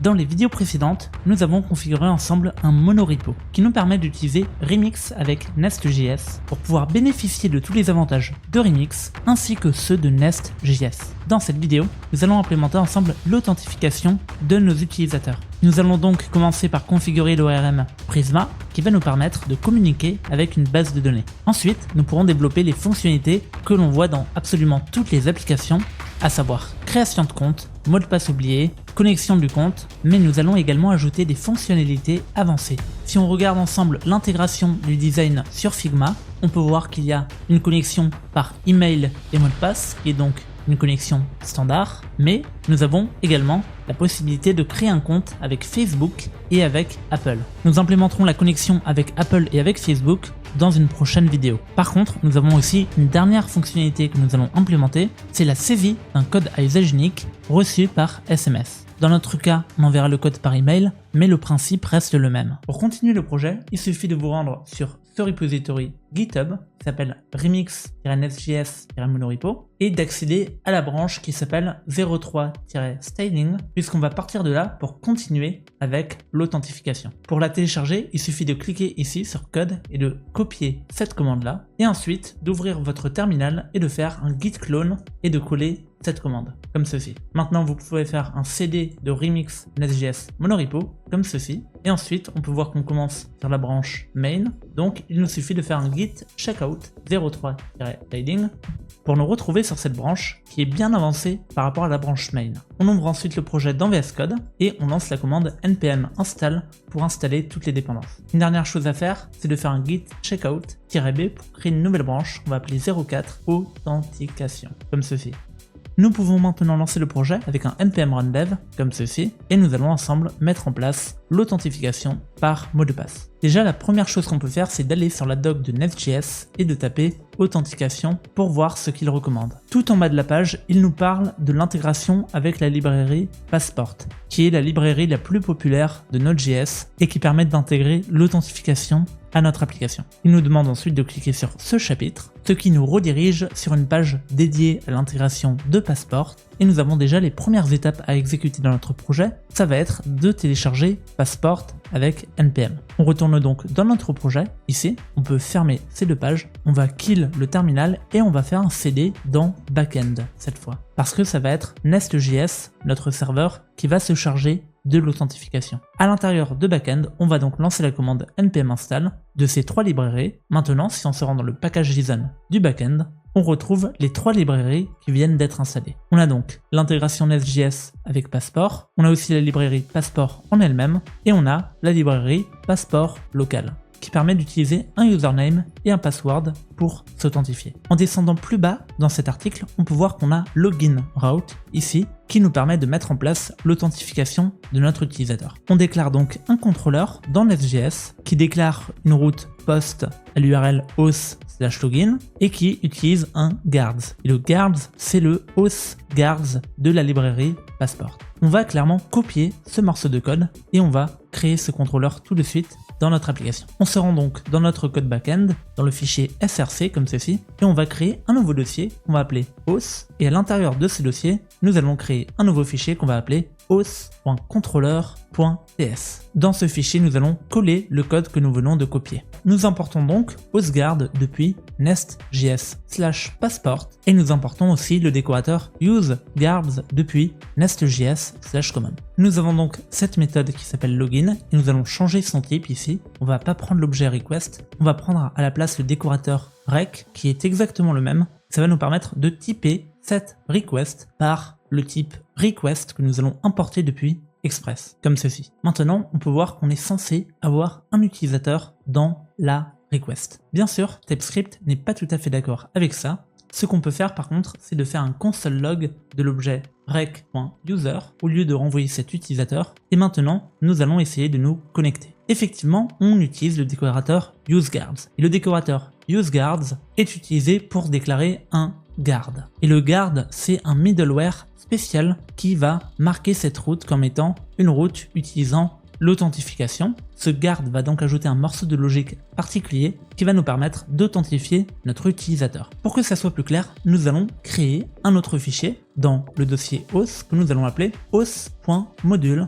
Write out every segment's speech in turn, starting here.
Dans les vidéos précédentes, nous avons configuré ensemble un monorepo qui nous permet d'utiliser Remix avec Nest.js pour pouvoir bénéficier de tous les avantages de Remix ainsi que ceux de Nest.js. Dans cette vidéo, nous allons implémenter ensemble l'authentification de nos utilisateurs. Nous allons donc commencer par configurer l'ORM Prisma qui va nous permettre de communiquer avec une base de données. Ensuite, nous pourrons développer les fonctionnalités que l'on voit dans absolument toutes les applications, à savoir création de compte, mot de passe oublié, connexion du compte, mais nous allons également ajouter des fonctionnalités avancées. Si on regarde ensemble l'intégration du design sur Figma, on peut voir qu'il y a une connexion par email et mot de passe, qui est donc une connexion standard, mais nous avons également la possibilité de créer un compte avec Facebook et avec Apple. Nous implémenterons la connexion avec Apple et avec Facebook dans une prochaine vidéo. Par contre, nous avons aussi une dernière fonctionnalité que nous allons implémenter, c'est la saisie d'un code à usage unique reçu par SMS. Dans notre cas, on enverra le code par email, mais le principe reste le même. Pour continuer le projet, il suffit de vous rendre sur ce repository GitHub qui s'appelle remix-nest.js-monorepo et d'accéder à la branche qui s'appelle 03-styling puisqu'on va partir de là pour continuer avec l'authentification. Pour la télécharger, il suffit de cliquer ici sur code et de copier cette commande là et ensuite d'ouvrir votre terminal et de faire un git clone et de coller cette commande, comme ceci. Maintenant, vous pouvez faire un CD de Remix Nest.js monorepo, comme ceci. Et ensuite, on peut voir qu'on commence sur la branche main. Donc, il nous suffit de faire un git checkout 03-styling pour nous retrouver sur cette branche qui est bien avancée par rapport à la branche main. On ouvre ensuite le projet dans VS Code et on lance la commande npm install pour installer toutes les dépendances. Une dernière chose à faire, c'est de faire un git checkout-b pour créer une nouvelle branche qu'on va appeler 04 authentication, comme ceci. Nous pouvons maintenant lancer le projet avec un npm run dev comme ceci et nous allons ensemble mettre en place l'authentification par mot de passe. Déjà, la première chose qu'on peut faire, c'est d'aller sur la doc de Nest.js et de taper authentication pour voir ce qu'il recommande. Tout en bas de la page, il nous parle de l'intégration avec la librairie Passport, qui est la librairie la plus populaire de Node.js et qui permet d'intégrer l'authentification à notre application. Il nous demande ensuite de cliquer sur ce chapitre, ce qui nous redirige sur une page dédiée à l'intégration de Passport et nous avons déjà les premières étapes à exécuter dans notre projet, ça va être de télécharger Passport avec npm. On retourne donc dans notre projet, ici, on peut fermer ces deux pages, on va kill le terminal et on va faire un cd dans backend cette fois. Parce que ça va être Nest.js, notre serveur, qui va se charger de l'authentification. À l'intérieur de backend, on va donc lancer la commande npm install de ces trois librairies. Maintenant, si on se rend dans le package JSON du backend, on retrouve les trois librairies qui viennent d'être installées. On a donc l'intégration Nest.js avec Passport, on a aussi la librairie Passport en elle-même, et on a la librairie Passport local, qui permet d'utiliser un username et un password pour s'authentifier. En descendant plus bas dans cet article, on peut voir qu'on a login route ici, qui nous permet de mettre en place l'authentification de notre utilisateur. On déclare donc un contrôleur dans Nest.js qui déclare une route post à l'URL auth/login et qui utilise un guards. Et le guards, c'est le auth guards de la librairie Passport. On va clairement copier ce morceau de code et on va créer ce contrôleur tout de suite dans notre application. On se rend donc dans notre code backend, dans le fichier src comme ceci, et on va créer un nouveau dossier qu'on va appeler auth, et à l'intérieur de ce dossier, nous allons créer un nouveau fichier qu'on va appeler auth.controller.ts. Dans ce fichier, nous allons coller le code que nous venons de copier. Nous importons donc authguard depuis Nest.js/passport et nous importons aussi le décorateur useguards depuis Nest.js/common. Nous avons donc cette méthode qui s'appelle login et nous allons changer son type ici. On va pas prendre l'objet request, on va prendre à la place le décorateur rec qui est exactement le même. Ça va nous permettre de typer cette request par le type request que nous allons importer depuis Express, comme ceci. Maintenant, on peut voir qu'on est censé avoir un utilisateur dans la request. Bien sûr, TypeScript n'est pas tout à fait d'accord avec ça. Ce qu'on peut faire par contre, c'est de faire un console log de l'objet rec.user au lieu de renvoyer cet utilisateur. Et maintenant, nous allons essayer de nous connecter. Effectivement, on utilise le décorateur useguards. Et le décorateur useguards est utilisé pour déclarer un guard. Et le guard, c'est un middleware spécial qui va marquer cette route comme étant une route utilisant l'authentification. Ce garde va donc ajouter un morceau de logique particulier qui va nous permettre d'authentifier notre utilisateur. Pour que ça soit plus clair, nous allons créer un autre fichier dans le dossier auth que nous allons appeler auth.module.ts.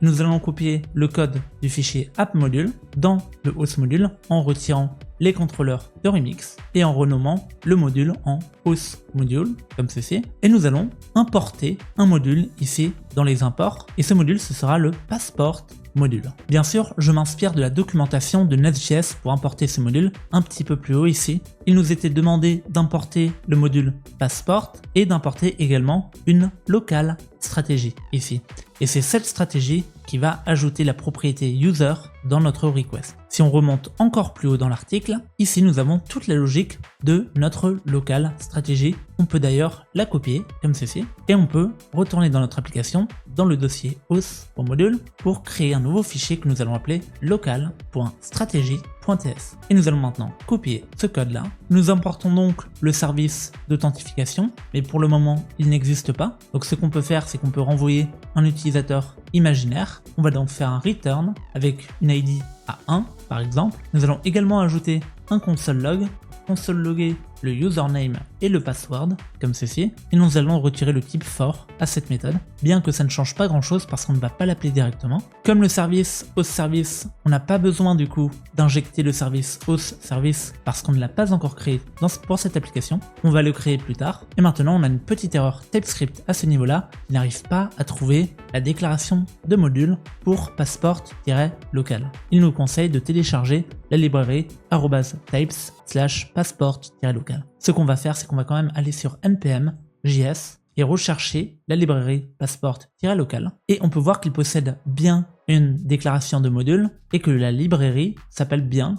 Nous allons copier le code du fichier appmodule dans le auth module en retirant les contrôleurs de Remix et en renommant le module en auth module comme ceci. Et nous allons importer un module ici dans les imports et ce module ce sera le passport module. Bien sûr, je m'inspire de la documentation de Nest.js pour importer ce module un petit peu plus haut ici. Il nous était demandé d'importer le module passport et d'importer également une local stratégie ici. Et c'est cette stratégie qui va ajouter la propriété user dans notre request. Si on remonte encore plus haut dans l'article, ici nous avons toute la logique de notre local stratégie. On peut d'ailleurs la copier comme ceci et on peut retourner dans notre application dans le dossier auth.module pour créer un nouveau fichier que nous allons appeler local.strategy.ts. Et nous allons maintenant copier ce code là. Nous importons donc le service d'authentification, mais pour le moment il n'existe pas. Donc ce qu'on peut faire, c'est qu'on peut renvoyer un utilisateur imaginaire. On va donc faire un return avec une ID à 1 par exemple. Nous allons également ajouter un console log, console loguer le username et le password comme ceci, et nous allons retirer le type for à cette méthode, bien que ça ne change pas grand chose parce qu'on ne va pas l'appeler directement. Comme le service auth service, on n'a pas besoin du coup d'injecter le service auth service parce qu'on ne l'a pas encore créé pour cette application, on va le créer plus tard. Et maintenant on a une petite erreur TypeScript à ce niveau-là, il n'arrive pas à trouver la déclaration de module pour passport-local. Il nous conseille de télécharger la librairie @types/passport-local. Ce qu'on va faire, c'est qu'on va quand même aller sur npm.js et rechercher la librairie passport-local. Et on peut voir qu'il possède bien une déclaration de module et que la librairie s'appelle bien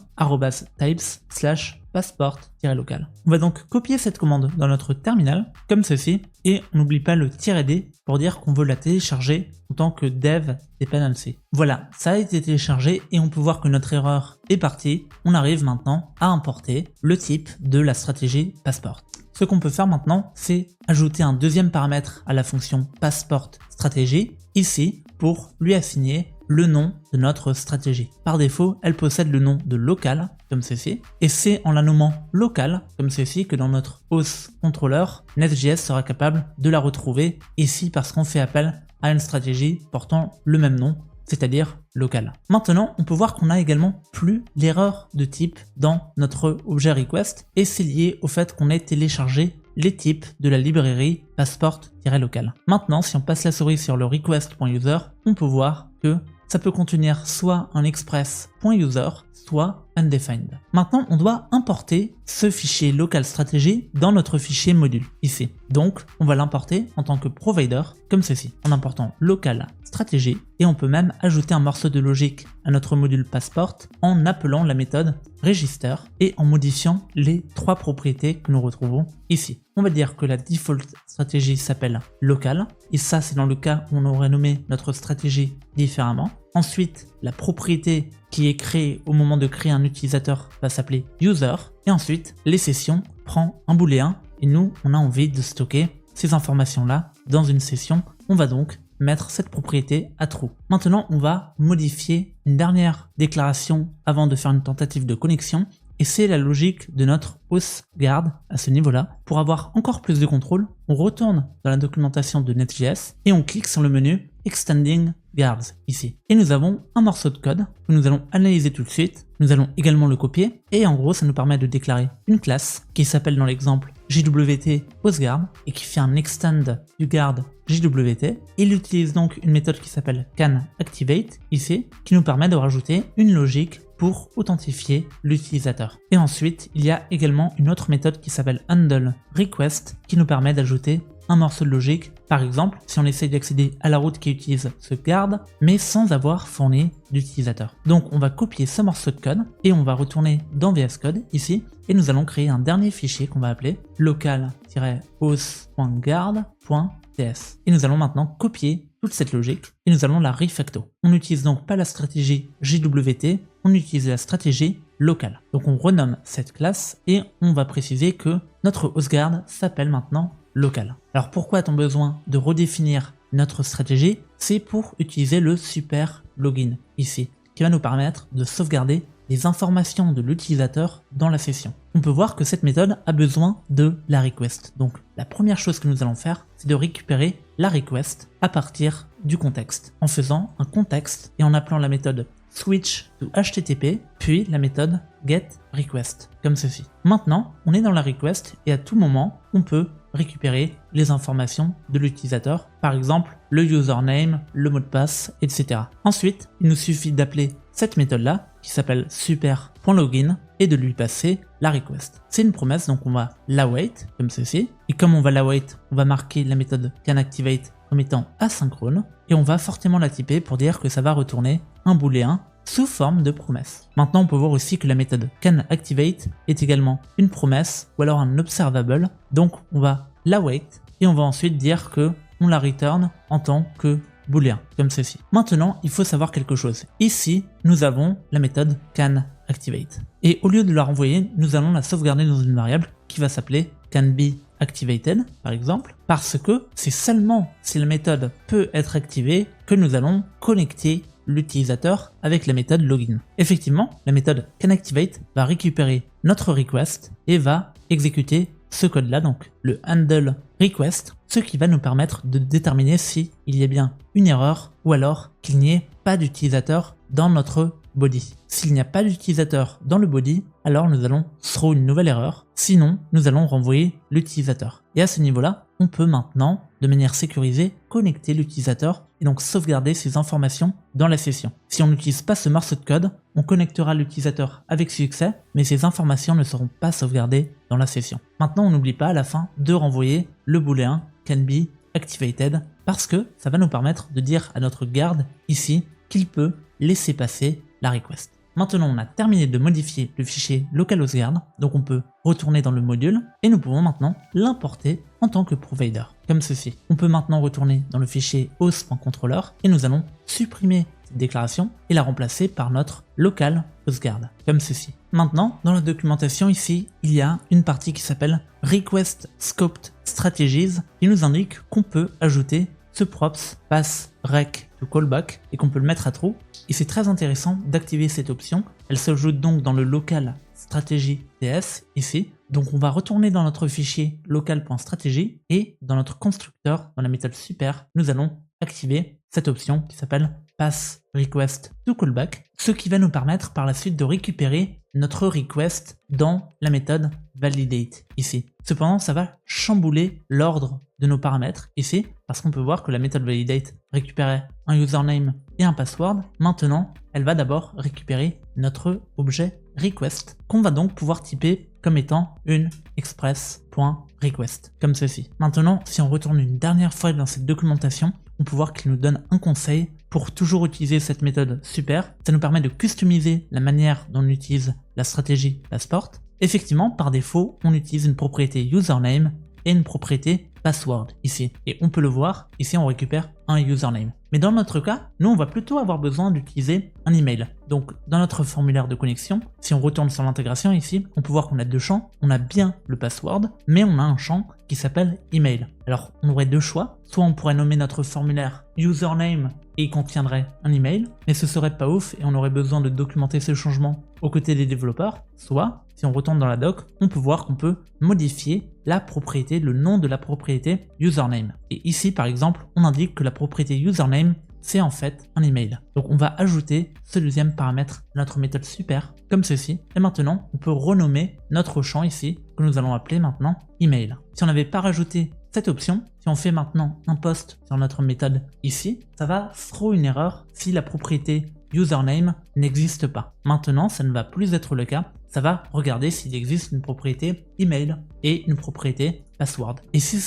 @types/passport-local. On va donc copier cette commande dans notre terminal comme ceci et on n'oublie pas le -d pour dire qu'on veut la télécharger en tant que dev dependency. Voilà, ça a été téléchargé et on peut voir que notre erreur est partie. On arrive maintenant à importer le type de la stratégie passport. Ce qu'on peut faire maintenant, c'est ajouter un deuxième paramètre à la fonction passport stratégie ici pour lui assigner le nom de notre stratégie. Par défaut, elle possède le nom de local comme ceci et c'est en la nommant local comme ceci que dans notre auth controller, Nest.js sera capable de la retrouver ici parce qu'on fait appel à une stratégie portant le même nom, c'est-à-dire local. Maintenant, on peut voir qu'on n'a également plus l'erreur de type dans notre objet request et c'est lié au fait qu'on ait téléchargé les types de la librairie passport-local. Maintenant, si on passe la souris sur le request.user, on peut voir que ça peut contenir soit un express.user, soit undefined. Maintenant, on doit importer ce fichier local strategy dans notre fichier module, ici. Donc, on va l'importer en tant que provider, comme ceci, en important local strategy, et on peut même ajouter un morceau de logique à notre module passport en appelant la méthode register et en modifiant les trois propriétés que nous retrouvons ici. On va dire que la default stratégie s'appelle local, et ça c'est dans le cas où on aurait nommé notre stratégie différemment. Ensuite, la propriété qui est créée au moment de créer un utilisateur va s'appeler user, et ensuite les sessions prend un booléen, et nous on a envie de stocker ces informations là dans une session. On va donc mettre cette propriété à true. Maintenant, on va modifier une dernière déclaration avant de faire une tentative de connexion. Et c'est la logique de notre authGuard à ce niveau-là. Pour avoir encore plus de contrôle, on retourne dans la documentation de Nest.js et on clique sur le menu Extending Guards ici. Et nous avons un morceau de code que nous allons analyser tout de suite. Nous allons également le copier et en gros, ça nous permet de déclarer une classe qui s'appelle dans l'exemple JWT authGuard et qui fait un extend du guard JWT. Il utilise donc une méthode qui s'appelle canActivate ici, qui nous permet de rajouter une logique pour authentifier l'utilisateur. Et ensuite, il y a également une autre méthode qui s'appelle handleRequest qui nous permet d'ajouter un morceau de logique. Par exemple, si on essaye d'accéder à la route qui utilise ce guard, mais sans avoir fourni d'utilisateur. Donc on va copier ce morceau de code et on va retourner dans VS Code ici et nous allons créer un dernier fichier qu'on va appeler local-auth.guard.ts. Et nous allons maintenant copier toute cette logique et nous allons la refacto. On n'utilise donc pas la stratégie JWT, on utilise la stratégie locale. Donc on renomme cette classe et on va préciser que notre authGuard s'appelle maintenant local. Alors pourquoi a-t-on besoin de redéfinir notre stratégie? C'est pour utiliser le super login ici. qui va nous permettre de sauvegarder les informations de l'utilisateur dans la session. On peut voir que cette méthode a besoin de la request. Donc la première chose que nous allons faire, c'est de récupérer la request à partir du contexte, en faisant un contexte et en appelant la méthode switch to HTTP, puis la méthode getRequest, comme ceci. Maintenant, on est dans la request et à tout moment, on peut récupérer les informations de l'utilisateur, par exemple le username, le mot de passe, etc. Ensuite, il nous suffit d'appeler cette méthode-là, qui s'appelle super.login, et de lui passer la request. C'est une promesse, donc on va l'await, comme ceci, et comme on va l'await, on va marquer la méthode canActivate comme étant asynchrone, et on va fortement la typer pour dire que ça va retourner un booléen sous forme de promesse. Maintenant, on peut voir aussi que la méthode canActivate est également une promesse ou alors un observable, donc on va l'await et on va ensuite dire que on la return en tant que booléen, comme ceci. Maintenant, il faut savoir quelque chose. Ici, nous avons la méthode canActivate. Et au lieu de la renvoyer, nous allons la sauvegarder dans une variable qui va s'appeler canBeActivated, par exemple, parce que c'est seulement si la méthode peut être activée que nous allons connecter l'utilisateur avec la méthode login. Effectivement, la méthode canActivate va récupérer notre request et va exécuter ce code-là, donc le handle request, ce qui va nous permettre de déterminer si il y a bien une erreur ou alors qu'il n'y ait pas d'utilisateur dans notre body. S'il n'y a pas d'utilisateur dans le body, alors nous allons throw une nouvelle erreur, sinon nous allons renvoyer l'utilisateur. Et à ce niveau-là, on peut maintenant, de manière sécurisée, connecter l'utilisateur et donc sauvegarder ces informations dans la session. Si on n'utilise pas ce morceau de code, on connectera l'utilisateur avec succès, mais ces informations ne seront pas sauvegardées dans la session. Maintenant, on n'oublie pas à la fin de renvoyer le booléen canBeActivated parce que ça va nous permettre de dire à notre garde ici qu'il peut laisser passer la request. Maintenant, on a terminé de modifier le fichier localhostguard, donc on peut retourner dans le module et nous pouvons maintenant l'importer en tant que provider, comme ceci. On peut maintenant retourner dans le fichier host.controller et nous allons supprimer cette déclaration et la remplacer par notre localhostguard, comme ceci. Maintenant, dans la documentation ici, il y a une partie qui s'appelle Request Scoped Strategies qui nous indique qu'on peut ajouter ce props pass rec to callback et qu'on peut le mettre à true. Et c'est très intéressant d'activer cette option. Elle s'ajoute donc dans le local strategy ts ici. Donc on va retourner dans notre fichier local.strategy et dans notre constructeur, dans la méthode super, nous allons activer cette option qui s'appelle pass request to callback, ce qui va nous permettre par la suite de récupérer notre request dans la méthode validate ici. Cependant, ça va chambouler l'ordre de nos paramètres ici, parce qu'on peut voir que la méthode validate récupérait un username et un password. Maintenant, elle va d'abord récupérer notre objet request, qu'on va donc pouvoir typer comme étant une express.request, comme ceci. Maintenant, si on retourne une dernière fois dans cette documentation, on peut voir qu'il nous donne un conseil pour toujours utiliser cette méthode super. Ça nous permet de customiser la manière dont on utilise la stratégie passport. Effectivement, par défaut, on utilise une propriété username et une propriété password ici. Et on peut le voir, ici on récupère un username. Mais dans notre cas, nous on va plutôt avoir besoin d'utiliser un email. Donc dans notre formulaire de connexion, si on retourne sur l'intégration ici, on peut voir qu'on a deux champs. On a bien le password, mais on a un champ qui s'appelle email. Alors on aurait deux choix. Soit on pourrait nommer notre formulaire username et il contiendrait un email, mais ce serait pas ouf et on aurait besoin de documenter ce changement aux côtés des développeurs. Soit, si on retourne dans la doc, on peut voir qu'on peut modifier la propriété, le nom de la propriété username. Et ici par exemple, on indique que la propriété username c'est en fait un email. Donc on va ajouter ce deuxième paramètre à notre méthode super, comme ceci. Et maintenant, on peut renommer notre champ ici, que nous allons appeler maintenant email. Si on n'avait pas rajouté cette option, si on fait maintenant un post sur notre méthode ici, ça va throw une erreur si la propriété username n'existe pas. Maintenant, ça ne va plus être le cas. Ça va regarder s'il existe une propriété email et une propriété password. Et si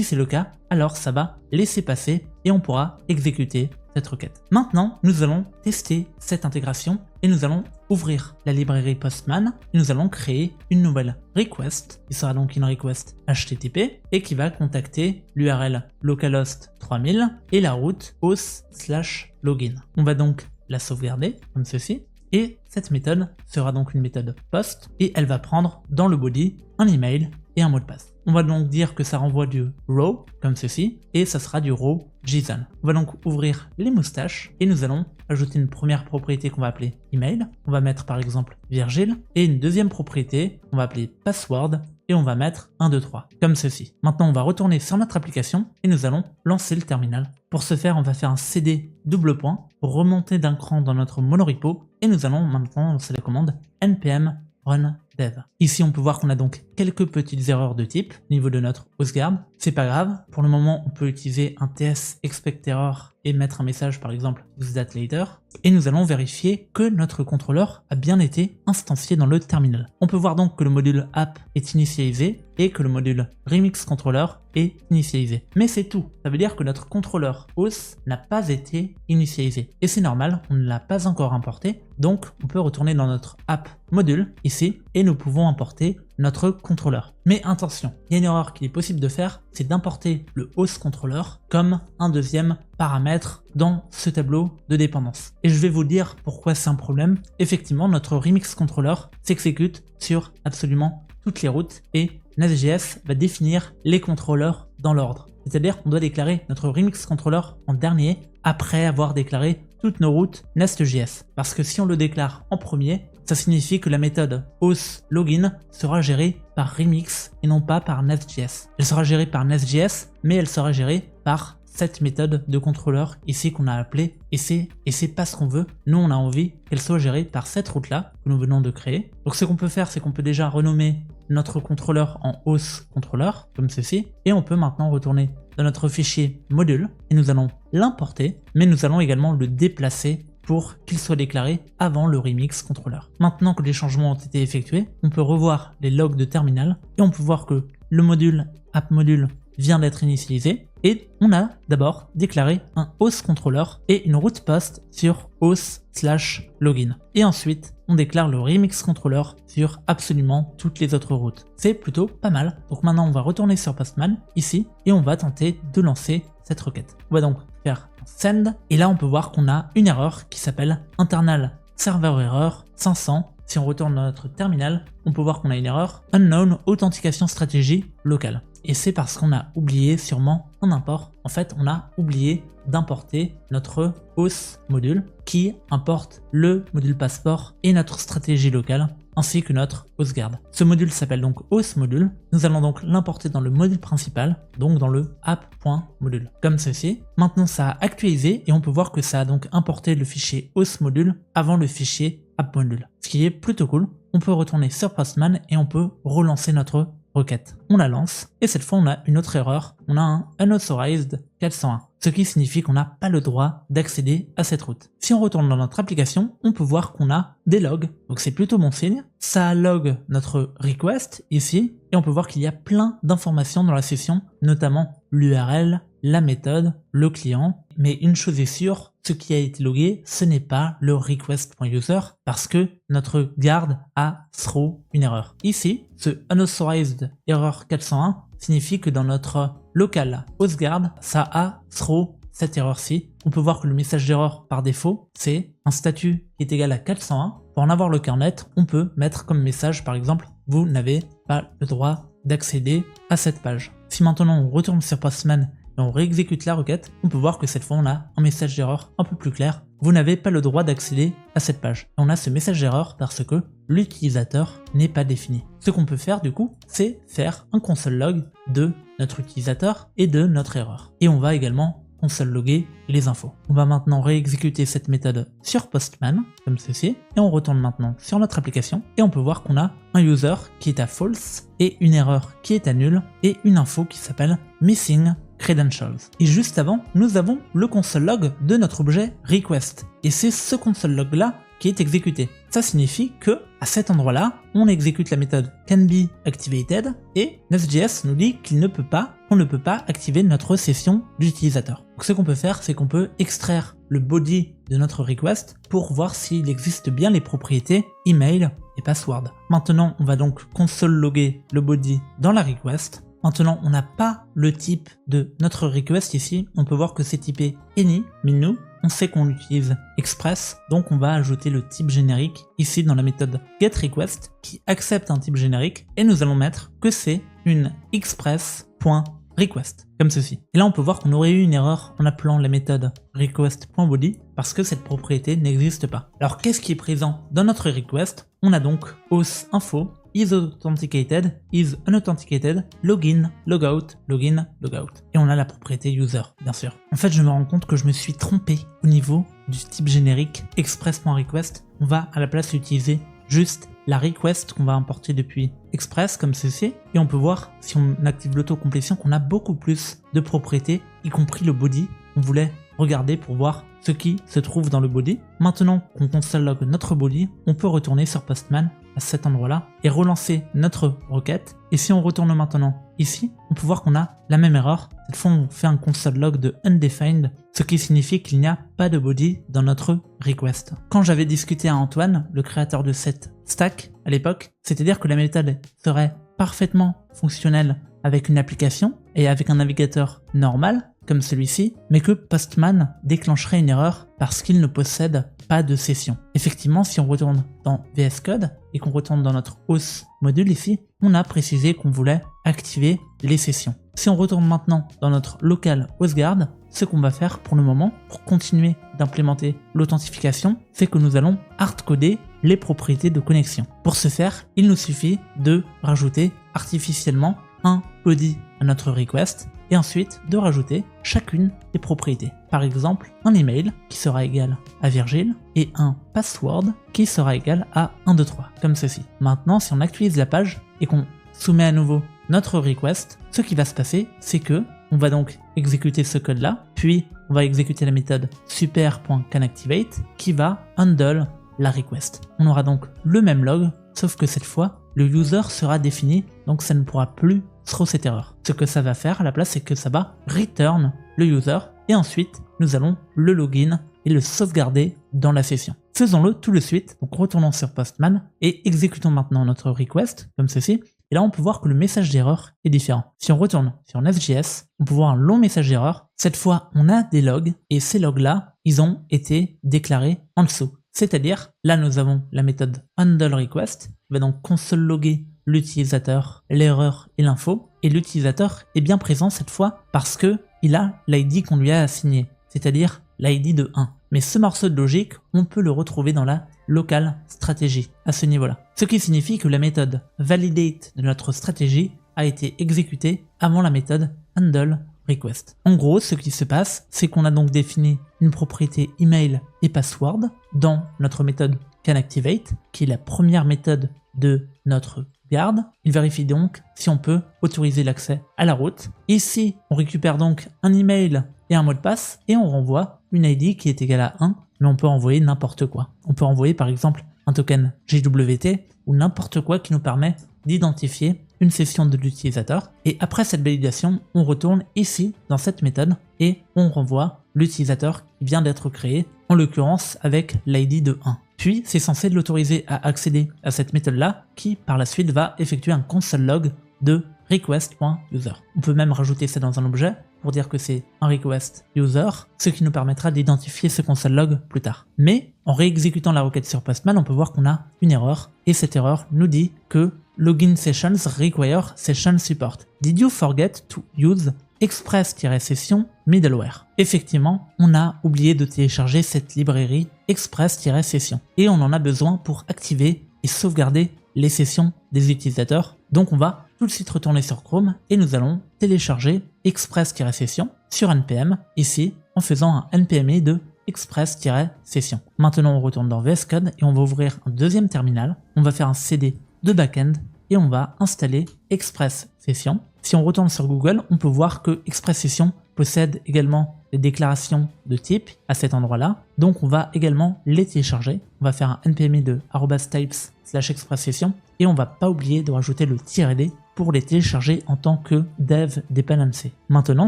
c'est le cas, alors ça va laisser passer et on pourra exécuter cette requête. Maintenant, nous allons tester cette intégration et nous allons ouvrir la librairie Postman et nous allons créer une nouvelle request qui sera donc une request HTTP et qui va contacter l'URL localhost 3000 et la route host/login. On va donc la sauvegarder comme ceci. Et cette méthode sera donc une méthode post et elle va prendre dans le body un email et un mot de passe. On va donc dire que ça renvoie du row comme ceci et ça sera du row JSON. On va donc ouvrir les moustaches et nous allons ajouter une première propriété qu'on va appeler email. On va mettre par exemple Virgile et une deuxième propriété qu'on va appeler password et on va mettre 1, 2, 3 comme ceci. Maintenant on va retourner sur notre application et nous allons lancer le terminal. Pour ce faire on va faire un cd double point pour remonter d'un cran dans notre monorepo et nous allons maintenant lancer la commande npm run dev. Ici on peut voir qu'on a donc quelques petites erreurs de type au niveau de notre hostguard. C'est pas grave, pour le moment on peut utiliser un ts expect error et mettre un message par exemple use that later et nous allons vérifier que notre contrôleur a bien été instancié dans le terminal. On peut voir donc que le module app est initialisé et que le module remix controller est initialisé. Mais c'est tout, ça veut dire que notre contrôleur host n'a pas été initialisé et c'est normal, on ne l'a pas encore importé, donc on peut retourner dans notre app module ici et nous pouvons importer notre contrôleur. Mais attention, il y a une erreur qu'il est possible de faire, c'est d'importer le host controller comme un deuxième paramètre dans ce tableau de dépendance. Et je vais vous dire pourquoi c'est un problème. Effectivement, notre remix controller s'exécute sur absolument toutes les routes et Nest.js va définir les contrôleurs dans l'ordre. C'est-à-dire qu'on doit déclarer notre remix controller en dernier après avoir déclaré toutes nos routes Nest.js. Parce que si on le déclare en premier, ça signifie que la méthode hostLogin sera gérée par Remix et non pas par Nest.js. Elle sera gérée par Nest.js, mais elle sera gérée par cette méthode de contrôleur ici qu'on a appelée et c'est pas ce qu'on veut. Nous on a envie qu'elle soit gérée par cette route là que nous venons de créer. Donc ce qu'on peut faire, c'est qu'on peut déjà renommer notre contrôleur en host controller comme ceci et on peut maintenant retourner dans notre fichier module et nous allons l'importer, mais nous allons également le déplacer pour qu'il soit déclaré avant le remix controller. Maintenant que les changements ont été effectués, on peut revoir les logs de terminal et on peut voir que le module app module vient d'être initialisé et on a d'abord déclaré un host controller et une route post sur host/login. Et ensuite, on déclare le remix controller sur absolument toutes les autres routes. C'est plutôt pas mal. Donc maintenant, on va retourner sur Postman ici et on va tenter de lancer cette requête. On va donc faire un send et là, on peut voir qu'on a une erreur qui s'appelle internal server error 500. Si on retourne dans notre terminal, on peut voir qu'on a une erreur unknown authentication stratégie locale. Et c'est parce qu'on a oublié sûrement un import. En fait, on a oublié d'importer notre host module qui importe le module passeport et notre stratégie locale ainsi que notre hostguard. Ce module s'appelle donc host module. Nous allons donc l'importer dans le module principal, donc dans le app.module, comme ceci. Maintenant, ça a actualisé et on peut voir que ça a donc importé le fichier host module avant le fichier app module, ce qui est plutôt cool. On peut retourner sur Postman et on peut relancer notre requête. On la lance et cette fois on a une autre erreur, on a un unauthorized 401, ce qui signifie qu'on n'a pas le droit d'accéder à cette route. Si on retourne dans notre application, on peut voir qu'on a des logs, donc c'est plutôt bon signe. Ça log notre request ici et on peut voir qu'il y a plein d'informations dans la session, notamment l'URL, la méthode, le client, mais une chose est sûre, ce qui a été logué, ce n'est pas le request.user parce que notre guard a throw une erreur. Ici, ce unauthorized error 401 signifie que dans notre local hostguard, ça a throw cette erreur-ci. On peut voir que le message d'erreur par défaut, c'est un statut qui est égal à 401. Pour en avoir le cœur net, on peut mettre comme message par exemple, vous n'avez pas le droit d'accéder à cette page. Si maintenant on retourne sur Postman et on réexécute la requête, on peut voir que cette fois on a un message d'erreur un peu plus clair. Vous n'avez pas le droit d'accéder à cette page. Et on a ce message d'erreur parce que l'utilisateur n'est pas défini. Ce qu'on peut faire du coup, c'est faire un console log de notre utilisateur et de notre erreur. Et on va également console logger les infos. On va maintenant réexécuter cette méthode sur Postman, comme ceci, et on retourne maintenant sur notre application, et on peut voir qu'on a un user qui est à false, et une erreur qui est à null, et une info qui s'appelle missing credentials. Et juste avant, nous avons le console log de notre objet request, et c'est ce console log là qui est exécuté. Ça signifie que à cet endroit-là, on exécute la méthode canBeActivated et Nest.js nous dit qu'on ne peut pas activer notre session d'utilisateur. Donc ce qu'on peut faire, c'est qu'on peut extraire le body de notre request pour voir s'il existe bien les propriétés email et password. Maintenant, on va donc console logger le body dans la request. Maintenant, on n'a pas le type de notre request ici. On peut voir que c'est typé any, mais nous, on sait qu'on utilise Express, donc on va ajouter le type générique ici dans la méthode getRequest qui accepte un type générique et nous allons mettre que c'est une express.request. request, comme ceci. Et là, on peut voir qu'on aurait eu une erreur en appelant la méthode request.body parce que cette propriété n'existe pas. Alors, qu'est-ce qui est présent dans notre request? On a donc auth-info, is authenticated, is unauthenticated, login, logout, login, logout. Et on a la propriété user, bien sûr. En fait, je me rends compte que je me suis trompé au niveau du type générique express.request. On va à la place utiliser juste la request qu'on va importer depuis Express comme ceci, et on peut voir si on active l'autocomplétion qu'on a beaucoup plus de propriétés, y compris le body. On voulait regarder pour voir ce qui se trouve dans le body. Maintenant qu'on console log notre body, on peut retourner sur Postman à cet endroit-là et relancer notre requête. Et si on retourne maintenant ici, on peut voir qu'on a la même erreur. Cette fois, on fait un console log de undefined, ce qui signifie qu'il n'y a pas de body dans notre request. Quand j'avais discuté à Antoine, le créateur de cette stack à l'époque, c'est-à-dire que la méthode serait parfaitement fonctionnelle avec une application et avec un navigateur normal, comme celui-ci, mais que Postman déclencherait une erreur parce qu'il ne possède pas de session. Effectivement, si on retourne dans VS Code et qu'on retourne dans notre auth module ici, on a précisé qu'on voulait activer les sessions. Si on retourne maintenant dans notre local hostguard, ce qu'on va faire pour le moment, pour continuer d'implémenter l'authentification, c'est que nous allons hardcoder les propriétés de connexion. Pour ce faire, il nous suffit de rajouter artificiellement un body à notre request et ensuite de rajouter chacune des propriétés. Par exemple, un email qui sera égal à Virgile et un password qui sera égal à 123, comme ceci. Maintenant, si on actualise la page et qu'on soumet à nouveau notre request, ce qui va se passer, c'est que on va donc exécuter ce code-là, puis on va exécuter la méthode super.canActivate qui va handle la request. On aura donc le même log, sauf que cette fois, le user sera défini, donc ça ne pourra plus throw cette erreur. Ce que ça va faire à la place, c'est que ça va return le user, et ensuite, nous allons le login et le sauvegarder dans la session. Faisons-le tout de suite, donc retournons sur Postman, et exécutons maintenant notre request, comme ceci, et là on peut voir que le message d'erreur est différent. Si on retourne sur Nest.js, on peut voir un long message d'erreur. Cette fois, on a des logs, et ces logs-là, ils ont été déclarés en dessous. C'est-à-dire, là nous avons la méthode handleRequest, qui va donc console loguer l'utilisateur, l'erreur et l'info, et l'utilisateur est bien présent cette fois parce que il a l'ID qu'on lui a assigné, c'est-à-dire l'ID de 1. Mais ce morceau de logique, on peut le retrouver dans la local stratégie à ce niveau-là. Ce qui signifie que la méthode validate de notre stratégie a été exécutée avant la méthode handleRequest. En gros, ce qui se passe, c'est qu'on a donc défini une propriété email et password dans notre méthode canActivate, qui est la première méthode de notre garde. Il vérifie donc si on peut autoriser l'accès à la route. Ici, on récupère donc un email et un mot de passe et on renvoie une ID qui est égale à 1, mais on peut envoyer n'importe quoi. On peut envoyer par exemple un token JWT ou n'importe quoi qui nous permet d'identifier une session de l'utilisateur. Et après cette validation, on retourne ici dans cette méthode et on renvoie l'utilisateur qui vient d'être créé, en l'occurrence avec l'ID de 1. Puis, c'est censé l'autoriser à accéder à cette méthode-là, qui par la suite va effectuer un console log de request.user. On peut même rajouter ça dans un objet pour dire que c'est un request user, ce qui nous permettra d'identifier ce console log plus tard. Mais en réexécutant la requête sur Postman, on peut voir qu'on a une erreur, et cette erreur nous dit que login sessions require session support. Did you forget to use express-session middleware? Effectivement, on a oublié de télécharger cette librairie express-session et on en a besoin pour activer et sauvegarder les sessions des utilisateurs. Donc on va tout de suite retourner sur Chrome et nous allons télécharger express-session sur npm ici en faisant un npm de express-session. Maintenant on retourne dans VS Code et on va ouvrir un deuxième terminal. On va faire un cd de backend et on va installer Express Session. Si on retourne sur Google, on peut voir que Express Session possède également les déclarations de type à cet endroit-là. Donc on va également les télécharger. On va faire un npm de @types/express session et on va pas oublier de rajouter le -d pour les télécharger en tant que dev dependency. Maintenant,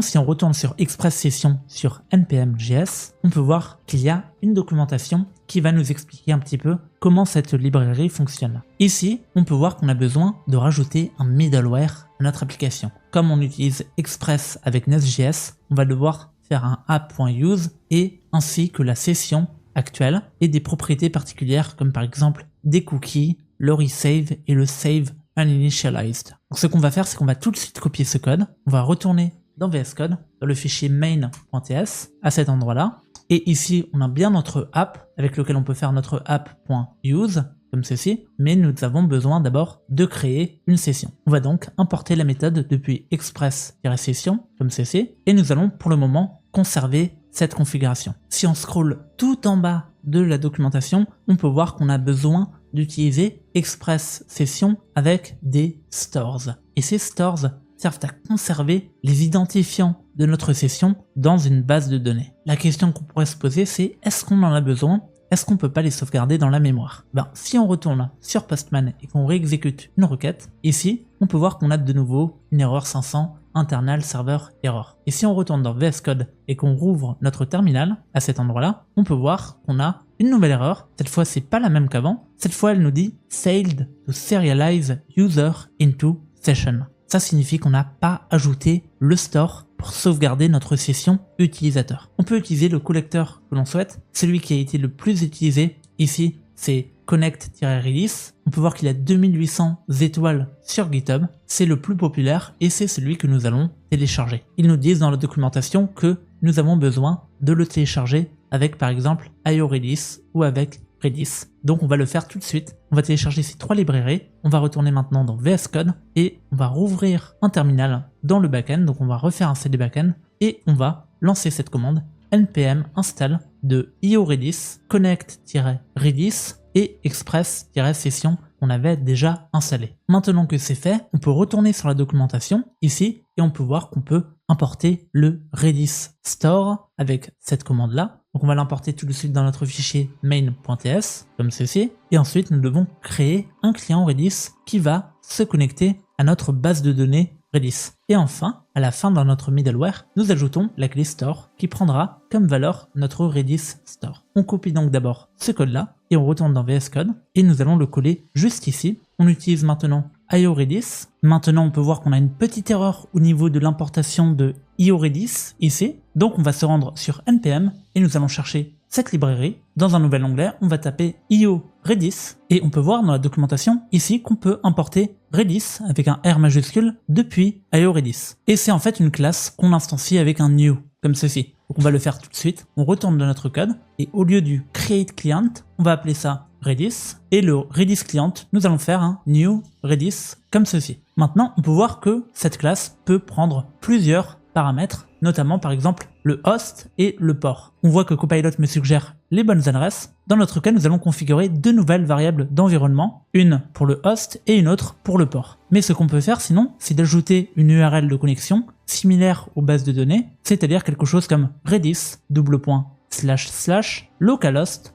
si on retourne sur Express Session sur npm.js, on peut voir qu'il y a une documentation qui va nous expliquer un petit peu comment cette librairie fonctionne. Ici, on peut voir qu'on a besoin de rajouter un middleware à notre application. Comme on utilise Express avec Nest.js, on va devoir faire un app.use et ainsi que la session actuelle et des propriétés particulières comme par exemple des cookies, le resave et le save uninitialized. Donc ce qu'on va faire, c'est qu'on va tout de suite copier ce code, on va retourner dans VS Code, dans le fichier main.ts, à cet endroit-là. Et ici, on a bien notre app avec lequel on peut faire notre app.use, comme ceci, mais nous avons besoin d'abord de créer une session. On va donc importer la méthode depuis express-session, comme ceci, et nous allons pour le moment conserver cette configuration. Si on scrolle tout en bas de la documentation, on peut voir qu'on a besoin d'utiliser express session avec des stores. Et ces stores servent à conserver les identifiants de notre session dans une base de données. La question qu'on pourrait se poser, c'est est-ce qu'on en a besoin? Est-ce qu'on peut pas les sauvegarder dans la mémoire? Si on retourne sur Postman et qu'on réexécute une requête, ici, on peut voir qu'on a de nouveau une erreur 500 internal server error. Et si on retourne dans VS Code et qu'on rouvre notre terminal à cet endroit-là, on peut voir qu'on a une nouvelle erreur. Cette fois, c'est pas la même qu'avant. Cette fois, elle nous dit failed to serialize user into session. Ça signifie qu'on n'a pas ajouté le store pour sauvegarder notre session utilisateur. On peut utiliser le collecteur que l'on souhaite. Celui qui a été le plus utilisé ici, c'est connect-release. On peut voir qu'il a 2800 étoiles sur GitHub. C'est le plus populaire et c'est celui que nous allons télécharger. Ils nous disent dans la documentation que nous avons besoin de le télécharger avec par exemple IORedis ou avec Redis. Donc on va le faire tout de suite. On va télécharger ces trois librairies. On va retourner maintenant dans VS Code et on va rouvrir un terminal dans le backend. Donc on va refaire un CD backend et on va lancer cette commande npm install de IORedis connect-redis et express-session qu'on avait déjà installé. Maintenant que c'est fait, on peut retourner sur la documentation ici et on peut voir qu'on peut importer le Redis store avec cette commande là. Donc on va l'importer tout de suite dans notre fichier main.ts comme ceci et ensuite nous devons créer un client Redis qui va se connecter à notre base de données Redis. Et enfin, à la fin de notre middleware, nous ajoutons la clé store qui prendra comme valeur notre Redis store. On copie donc d'abord ce code là et on retourne dans VS Code et nous allons le coller juste ici. On utilise maintenant IORedis. Maintenant on peut voir qu'on a une petite erreur au niveau de l'importation de IORedis ici. Donc on va se rendre sur npm et nous allons chercher cette librairie. Dans un nouvel onglet, on va taper IORedis et on peut voir dans la documentation ici qu'on peut importer Redis avec un R majuscule depuis IORedis. Et c'est en fait une classe qu'on instancie avec un new, comme ceci. Donc on va le faire tout de suite. On retourne dans notre code et au lieu du create client, on va appeler ça Redis et le Redis client, nous allons faire un new Redis comme ceci. Maintenant, on peut voir que cette classe peut prendre plusieurs paramètres, notamment par exemple le host et le port. On voit que Copilot me suggère les bonnes adresses. Dans notre cas, nous allons configurer deux nouvelles variables d'environnement, une pour le host et une autre pour le port. Mais ce qu'on peut faire sinon, c'est d'ajouter une URL de connexion similaire aux bases de données, c'est-à-dire quelque chose comme redis //localhost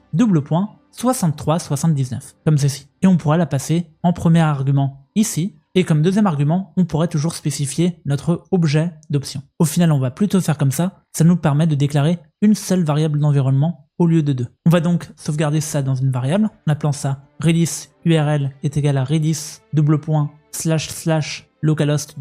6379, comme ceci. Et on pourra la passer en premier argument ici, et comme deuxième argument, on pourrait toujours spécifier notre objet d'option. Au final, on va plutôt faire comme ça nous permet de déclarer une seule variable d'environnement au lieu de deux. On va donc sauvegarder ça dans une variable, en appelant ça redis URL est égal à redis //localhost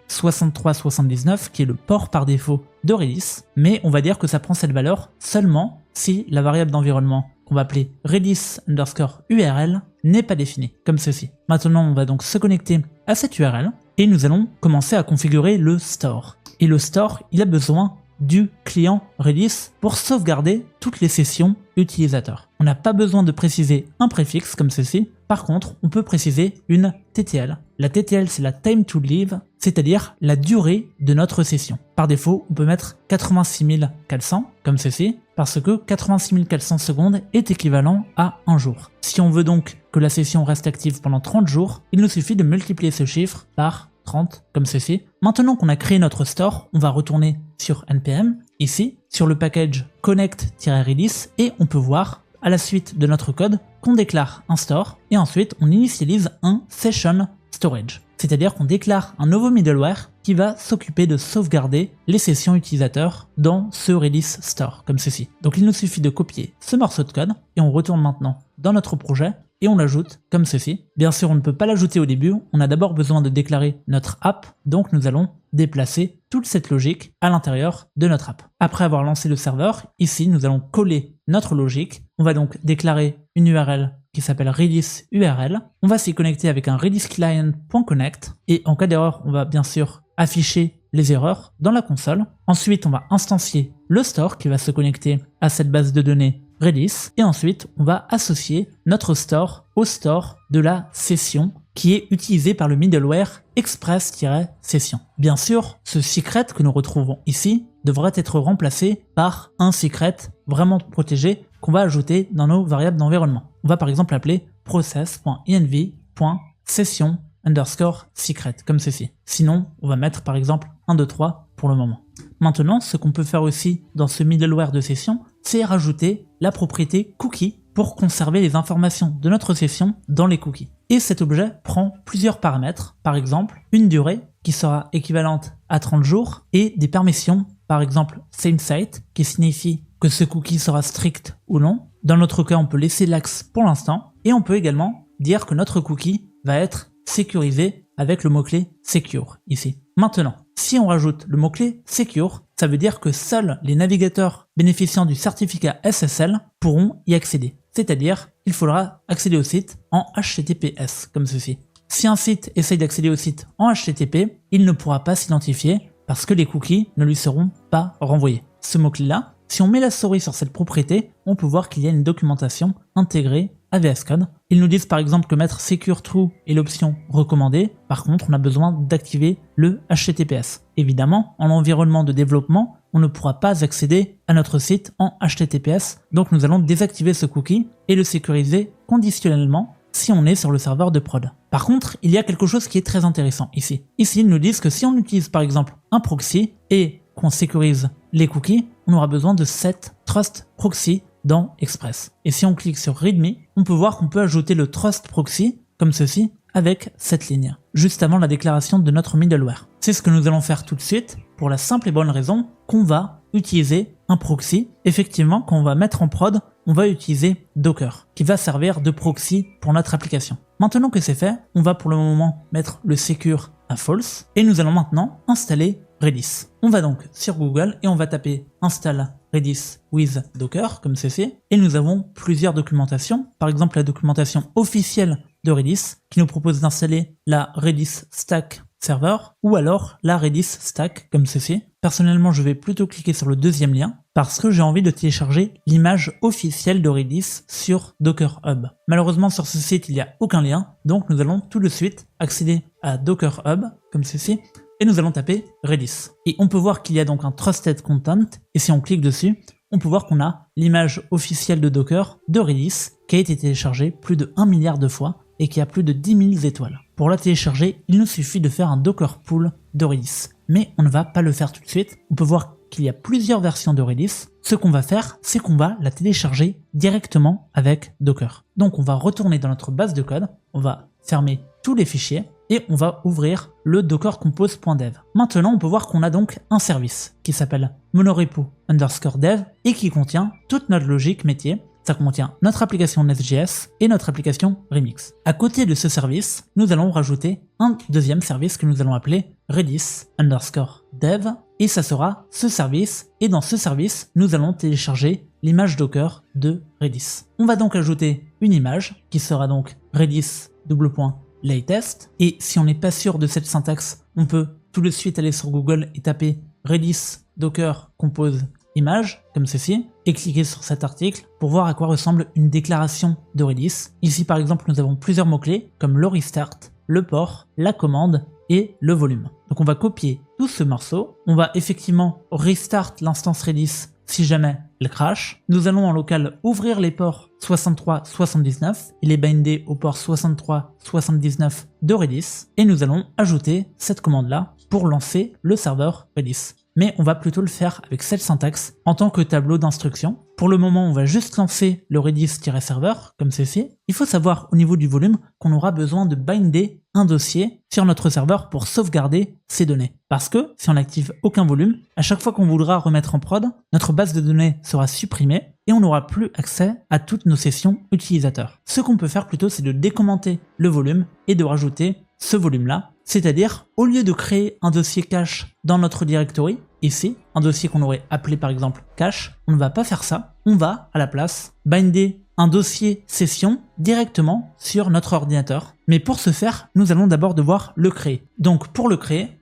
6379, qui est le port par défaut de Redis, mais on va dire que ça prend cette valeur seulement si la variable d'environnement qu'on va appeler redis_URL n'est pas définie, comme ceci. Maintenant, on va donc se connecter à cette URL et nous allons commencer à configurer le store. Et le store, il a besoin du client Redis pour sauvegarder toutes les sessions utilisateurs. On n'a pas besoin de préciser un préfixe comme ceci. Par contre, on peut préciser une TTL. La TTL, c'est la time to live, c'est-à-dire la durée de notre session. Par défaut, on peut mettre 86 400 comme ceci, parce que 86 400 secondes est équivalent à un jour. Si on veut donc que la session reste active pendant 30 jours, il nous suffit de multiplier ce chiffre par 30 comme ceci. Maintenant qu'on a créé notre store, on va retourner sur npm, ici, sur le package connect-redis, et on peut voir à la suite de notre code qu'on déclare un store et ensuite on initialise un session storage. C'est-à-dire qu'on déclare un nouveau middleware qui va s'occuper de sauvegarder les sessions utilisateurs dans ce Redis store, comme ceci. Donc il nous suffit de copier ce morceau de code et on retourne maintenant dans notre projet et on l'ajoute comme ceci. Bien sûr, on ne peut pas l'ajouter au début, on a d'abord besoin de déclarer notre app, donc nous allons déplacer toute cette logique à l'intérieur de notre app. Après avoir lancé le serveur, ici nous allons coller notre logique. On va donc déclarer une URL qui s'appelle redis URL. On va s'y connecter avec un redis client.connect et en cas d'erreur, on va bien sûr afficher les erreurs dans la console. Ensuite, on va instancier le store qui va se connecter à cette base de données Redis. Et ensuite, on va associer notre store au store de la session qui est utilisé par le middleware express-session. Bien sûr, ce secret que nous retrouvons ici devrait être remplacé par un secret vraiment protégé qu'on va ajouter dans nos variables d'environnement. On va par exemple l'appeler process.env.session_secret, comme ceci. Sinon, on va mettre par exemple 1, 2, 3 pour le moment. Maintenant, ce qu'on peut faire aussi dans ce middleware de session, c'est rajouter la propriété cookie pour conserver les informations de notre session dans les cookies. Et cet objet prend plusieurs paramètres, par exemple une durée qui sera équivalente à 30 jours et des permissions, par exemple SameSite, qui signifie que ce cookie sera strict ou non. Dans notre cas, on peut laisser l'axe pour l'instant et on peut également dire que notre cookie va être sécurisé avec le mot-clé secure ici. Maintenant, si on rajoute le mot-clé secure, ça veut dire que seuls les navigateurs bénéficiant du certificat SSL pourront y accéder. C'est-à-dire qu'il faudra accéder au site en HTTPS, comme ceci. Si un site essaye d'accéder au site en HTTP, il ne pourra pas s'identifier parce que les cookies ne lui seront pas renvoyés. Ce mot-clé-là, si on met la souris sur cette propriété, on peut voir qu'il y a une documentation intégrée à VS Code. Ils nous disent par exemple que mettre Secure True est l'option recommandée. Par contre, on a besoin d'activer le HTTPS. Évidemment, en environnement de développement, on ne pourra pas accéder à notre site en HTTPS. Donc nous allons désactiver ce cookie et le sécuriser conditionnellement si on est sur le serveur de prod. Par contre, il y a quelque chose qui est très intéressant ici. Ici, ils nous disent que si on utilise par exemple un proxy et qu'on sécurise les cookies, on aura besoin de 7 Trust Proxy dans Express. Et si on clique sur README, on peut voir qu'on peut ajouter le Trust Proxy, comme ceci, avec cette ligne, juste avant la déclaration de notre middleware. C'est ce que nous allons faire tout de suite, pour la simple et bonne raison qu'on va utiliser un proxy. Effectivement, quand on va mettre en prod, on va utiliser Docker, qui va servir de proxy pour notre application. Maintenant que c'est fait, on va pour le moment mettre le secure à false, et nous allons maintenant installer Redis. On va donc sur Google et on va taper install Redis with Docker, comme ceci, et nous avons plusieurs documentations, par exemple la documentation officielle de Redis, qui nous propose d'installer la Redis Stack Server, ou alors la Redis Stack, comme ceci. Personnellement, je vais plutôt cliquer sur le deuxième lien, parce que j'ai envie de télécharger l'image officielle de Redis sur Docker Hub. Malheureusement, sur ce site, il n'y a aucun lien, donc nous allons tout de suite accéder à Docker Hub, comme ceci, et nous allons taper Redis. Et on peut voir qu'il y a donc un Trusted Content, et si on clique dessus, on peut voir qu'on a l'image officielle de Docker de Redis, qui a été téléchargée plus de 1 milliard de fois, et qui a plus de 10 000 étoiles. Pour la télécharger, il nous suffit de faire un Docker Pull de Redis. Mais on ne va pas le faire tout de suite, on peut voir qu'il y a plusieurs versions de Redis. Ce qu'on va faire, c'est qu'on va la télécharger directement avec Docker. Donc on va retourner dans notre base de code, on va fermer tous les fichiers, et on va ouvrir le dockercompose.dev. Maintenant, on peut voir qu'on a donc un service qui s'appelle monorepo_dev et qui contient toute notre logique métier. Ça contient notre application Nest.js et notre application Remix. À côté de ce service, nous allons rajouter un deuxième service que nous allons appeler Redis_dev et ça sera ce service. Et dans ce service, nous allons télécharger l'image Docker de Redis. On va donc ajouter une image qui sera donc Redis:\latest. Et si on n'est pas sûr de cette syntaxe, on peut tout de suite aller sur Google et taper Redis Docker Compose image, comme ceci, et cliquer sur cet article pour voir à quoi ressemble une déclaration de Redis. Ici par exemple, nous avons plusieurs mots-clés comme le restart, le port, la commande et le volume. Donc on va copier tout ce morceau, on va effectivement restart l'instance Redis si jamais elle crash. Nous allons en local ouvrir les ports 63-79 et les binder au port 63-79 de Redis et nous allons ajouter cette commande là pour lancer le serveur Redis. Mais on va plutôt le faire avec cette syntaxe en tant que tableau d'instructions. Pour le moment, on va juste lancer le redis-server, comme ceci. Il faut savoir au niveau du volume qu'on aura besoin de binder un dossier sur notre serveur pour sauvegarder ces données. Parce que si on n'active aucun volume, à chaque fois qu'on voudra remettre en prod, notre base de données sera supprimée et on n'aura plus accès à toutes nos sessions utilisateurs. Ce qu'on peut faire plutôt, c'est de décommenter le volume et de rajouter ce volume-là. C'est-à-dire, au lieu de créer un dossier cache dans notre directory, ici, un dossier qu'on aurait appelé par exemple cache, on ne va pas faire ça. On va, à la place, binder un dossier session directement sur notre ordinateur. Mais pour ce faire, nous allons d'abord devoir le créer. Donc pour le créer,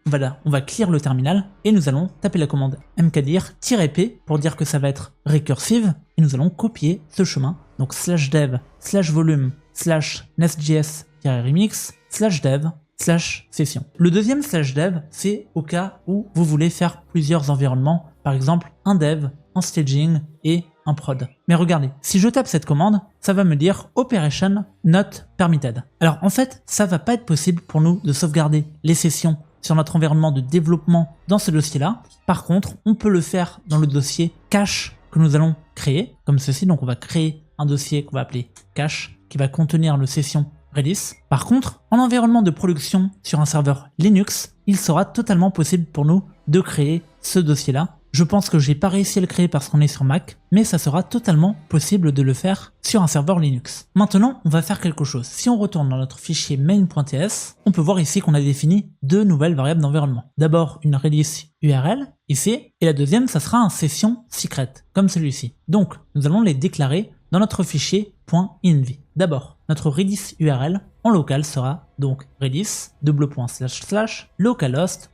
on va clear le terminal et nous allons taper la commande mkdir-p pour dire que ça va être recursive et nous allons copier ce chemin. Donc /dev /volume /nestjs-remix /dev /session. Le deuxième /dev, c'est au cas où vous voulez faire plusieurs environnements, par exemple un dev, un staging et un prod. Mais regardez, si je tape cette commande, ça va me dire operation not permitted. Alors en fait, ça va pas être possible pour nous de sauvegarder les sessions sur notre environnement de développement dans ce dossier-là. Par contre, on peut le faire dans le dossier cache que nous allons créer, comme ceci. Donc on va créer un dossier qu'on va appeler cache, qui va contenir le session Redis. Par contre, en environnement de production sur un serveur Linux, il sera totalement possible pour nous de créer ce dossier-là. Je pense que j'ai pas réussi à le créer parce qu'on est sur Mac, mais ça sera totalement possible de le faire sur un serveur Linux. Maintenant, on va faire quelque chose. Si on retourne dans notre fichier main.ts, on peut voir ici qu'on a défini deux nouvelles variables d'environnement. D'abord, une Redis URL, ici, et la deuxième, ça sera un session secret, comme celui-ci. Donc, nous allons les déclarer dans notre fichier .env. D'abord, notre Redis URL en local sera donc redis localhost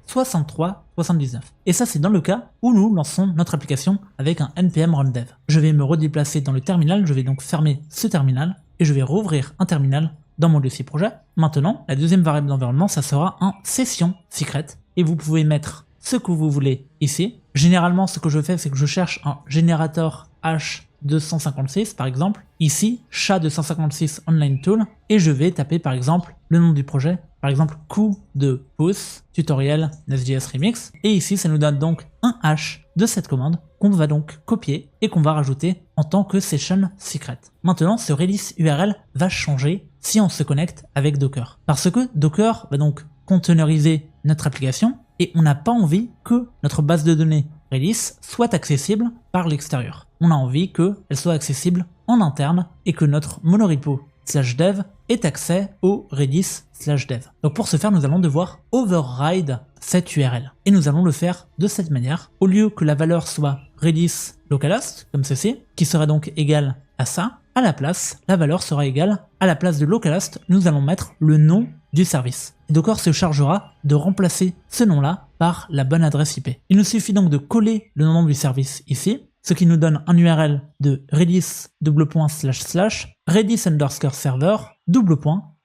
63.79. Et ça, c'est dans le cas où nous lançons notre application avec un npm run dev. Je vais me redéplacer dans le terminal, je vais donc fermer ce terminal et je vais rouvrir un terminal dans mon dossier projet. Maintenant, la deuxième variable d'environnement, ça sera un session secret et vous pouvez mettre ce que vous voulez ici. Généralement, ce que je fais, c'est que je cherche un générateur H256 par exemple, ici SHA-256 Online Tool, et je vais taper par exemple le nom du projet, par exemple coup de pouce tutoriel Nest.js Remix, et ici ça nous donne donc un hash de cette commande qu'on va donc copier et qu'on va rajouter en tant que session secret. Maintenant, ce Redis URL va changer si on se connecte avec Docker, parce que Docker va donc containeriser notre application et on n'a pas envie que notre base de données Redis soit accessible par l'extérieur. On a envie qu'elle soit accessible en interne et que notre monorepo /dev ait accès au Redis/dev. Donc pour ce faire, nous allons devoir override cette URL. Et nous allons le faire de cette manière. Au lieu que la valeur soit Redis localhost, comme ceci, qui serait donc égal à ça, à la place, la valeur sera égale à la place de localhost, nous allons mettre le nom du service. Et Docker se chargera de remplacer ce nom-là par la bonne adresse IP. Il nous suffit donc de coller le nom du service ici, ce qui nous donne un URL de redis //redis_server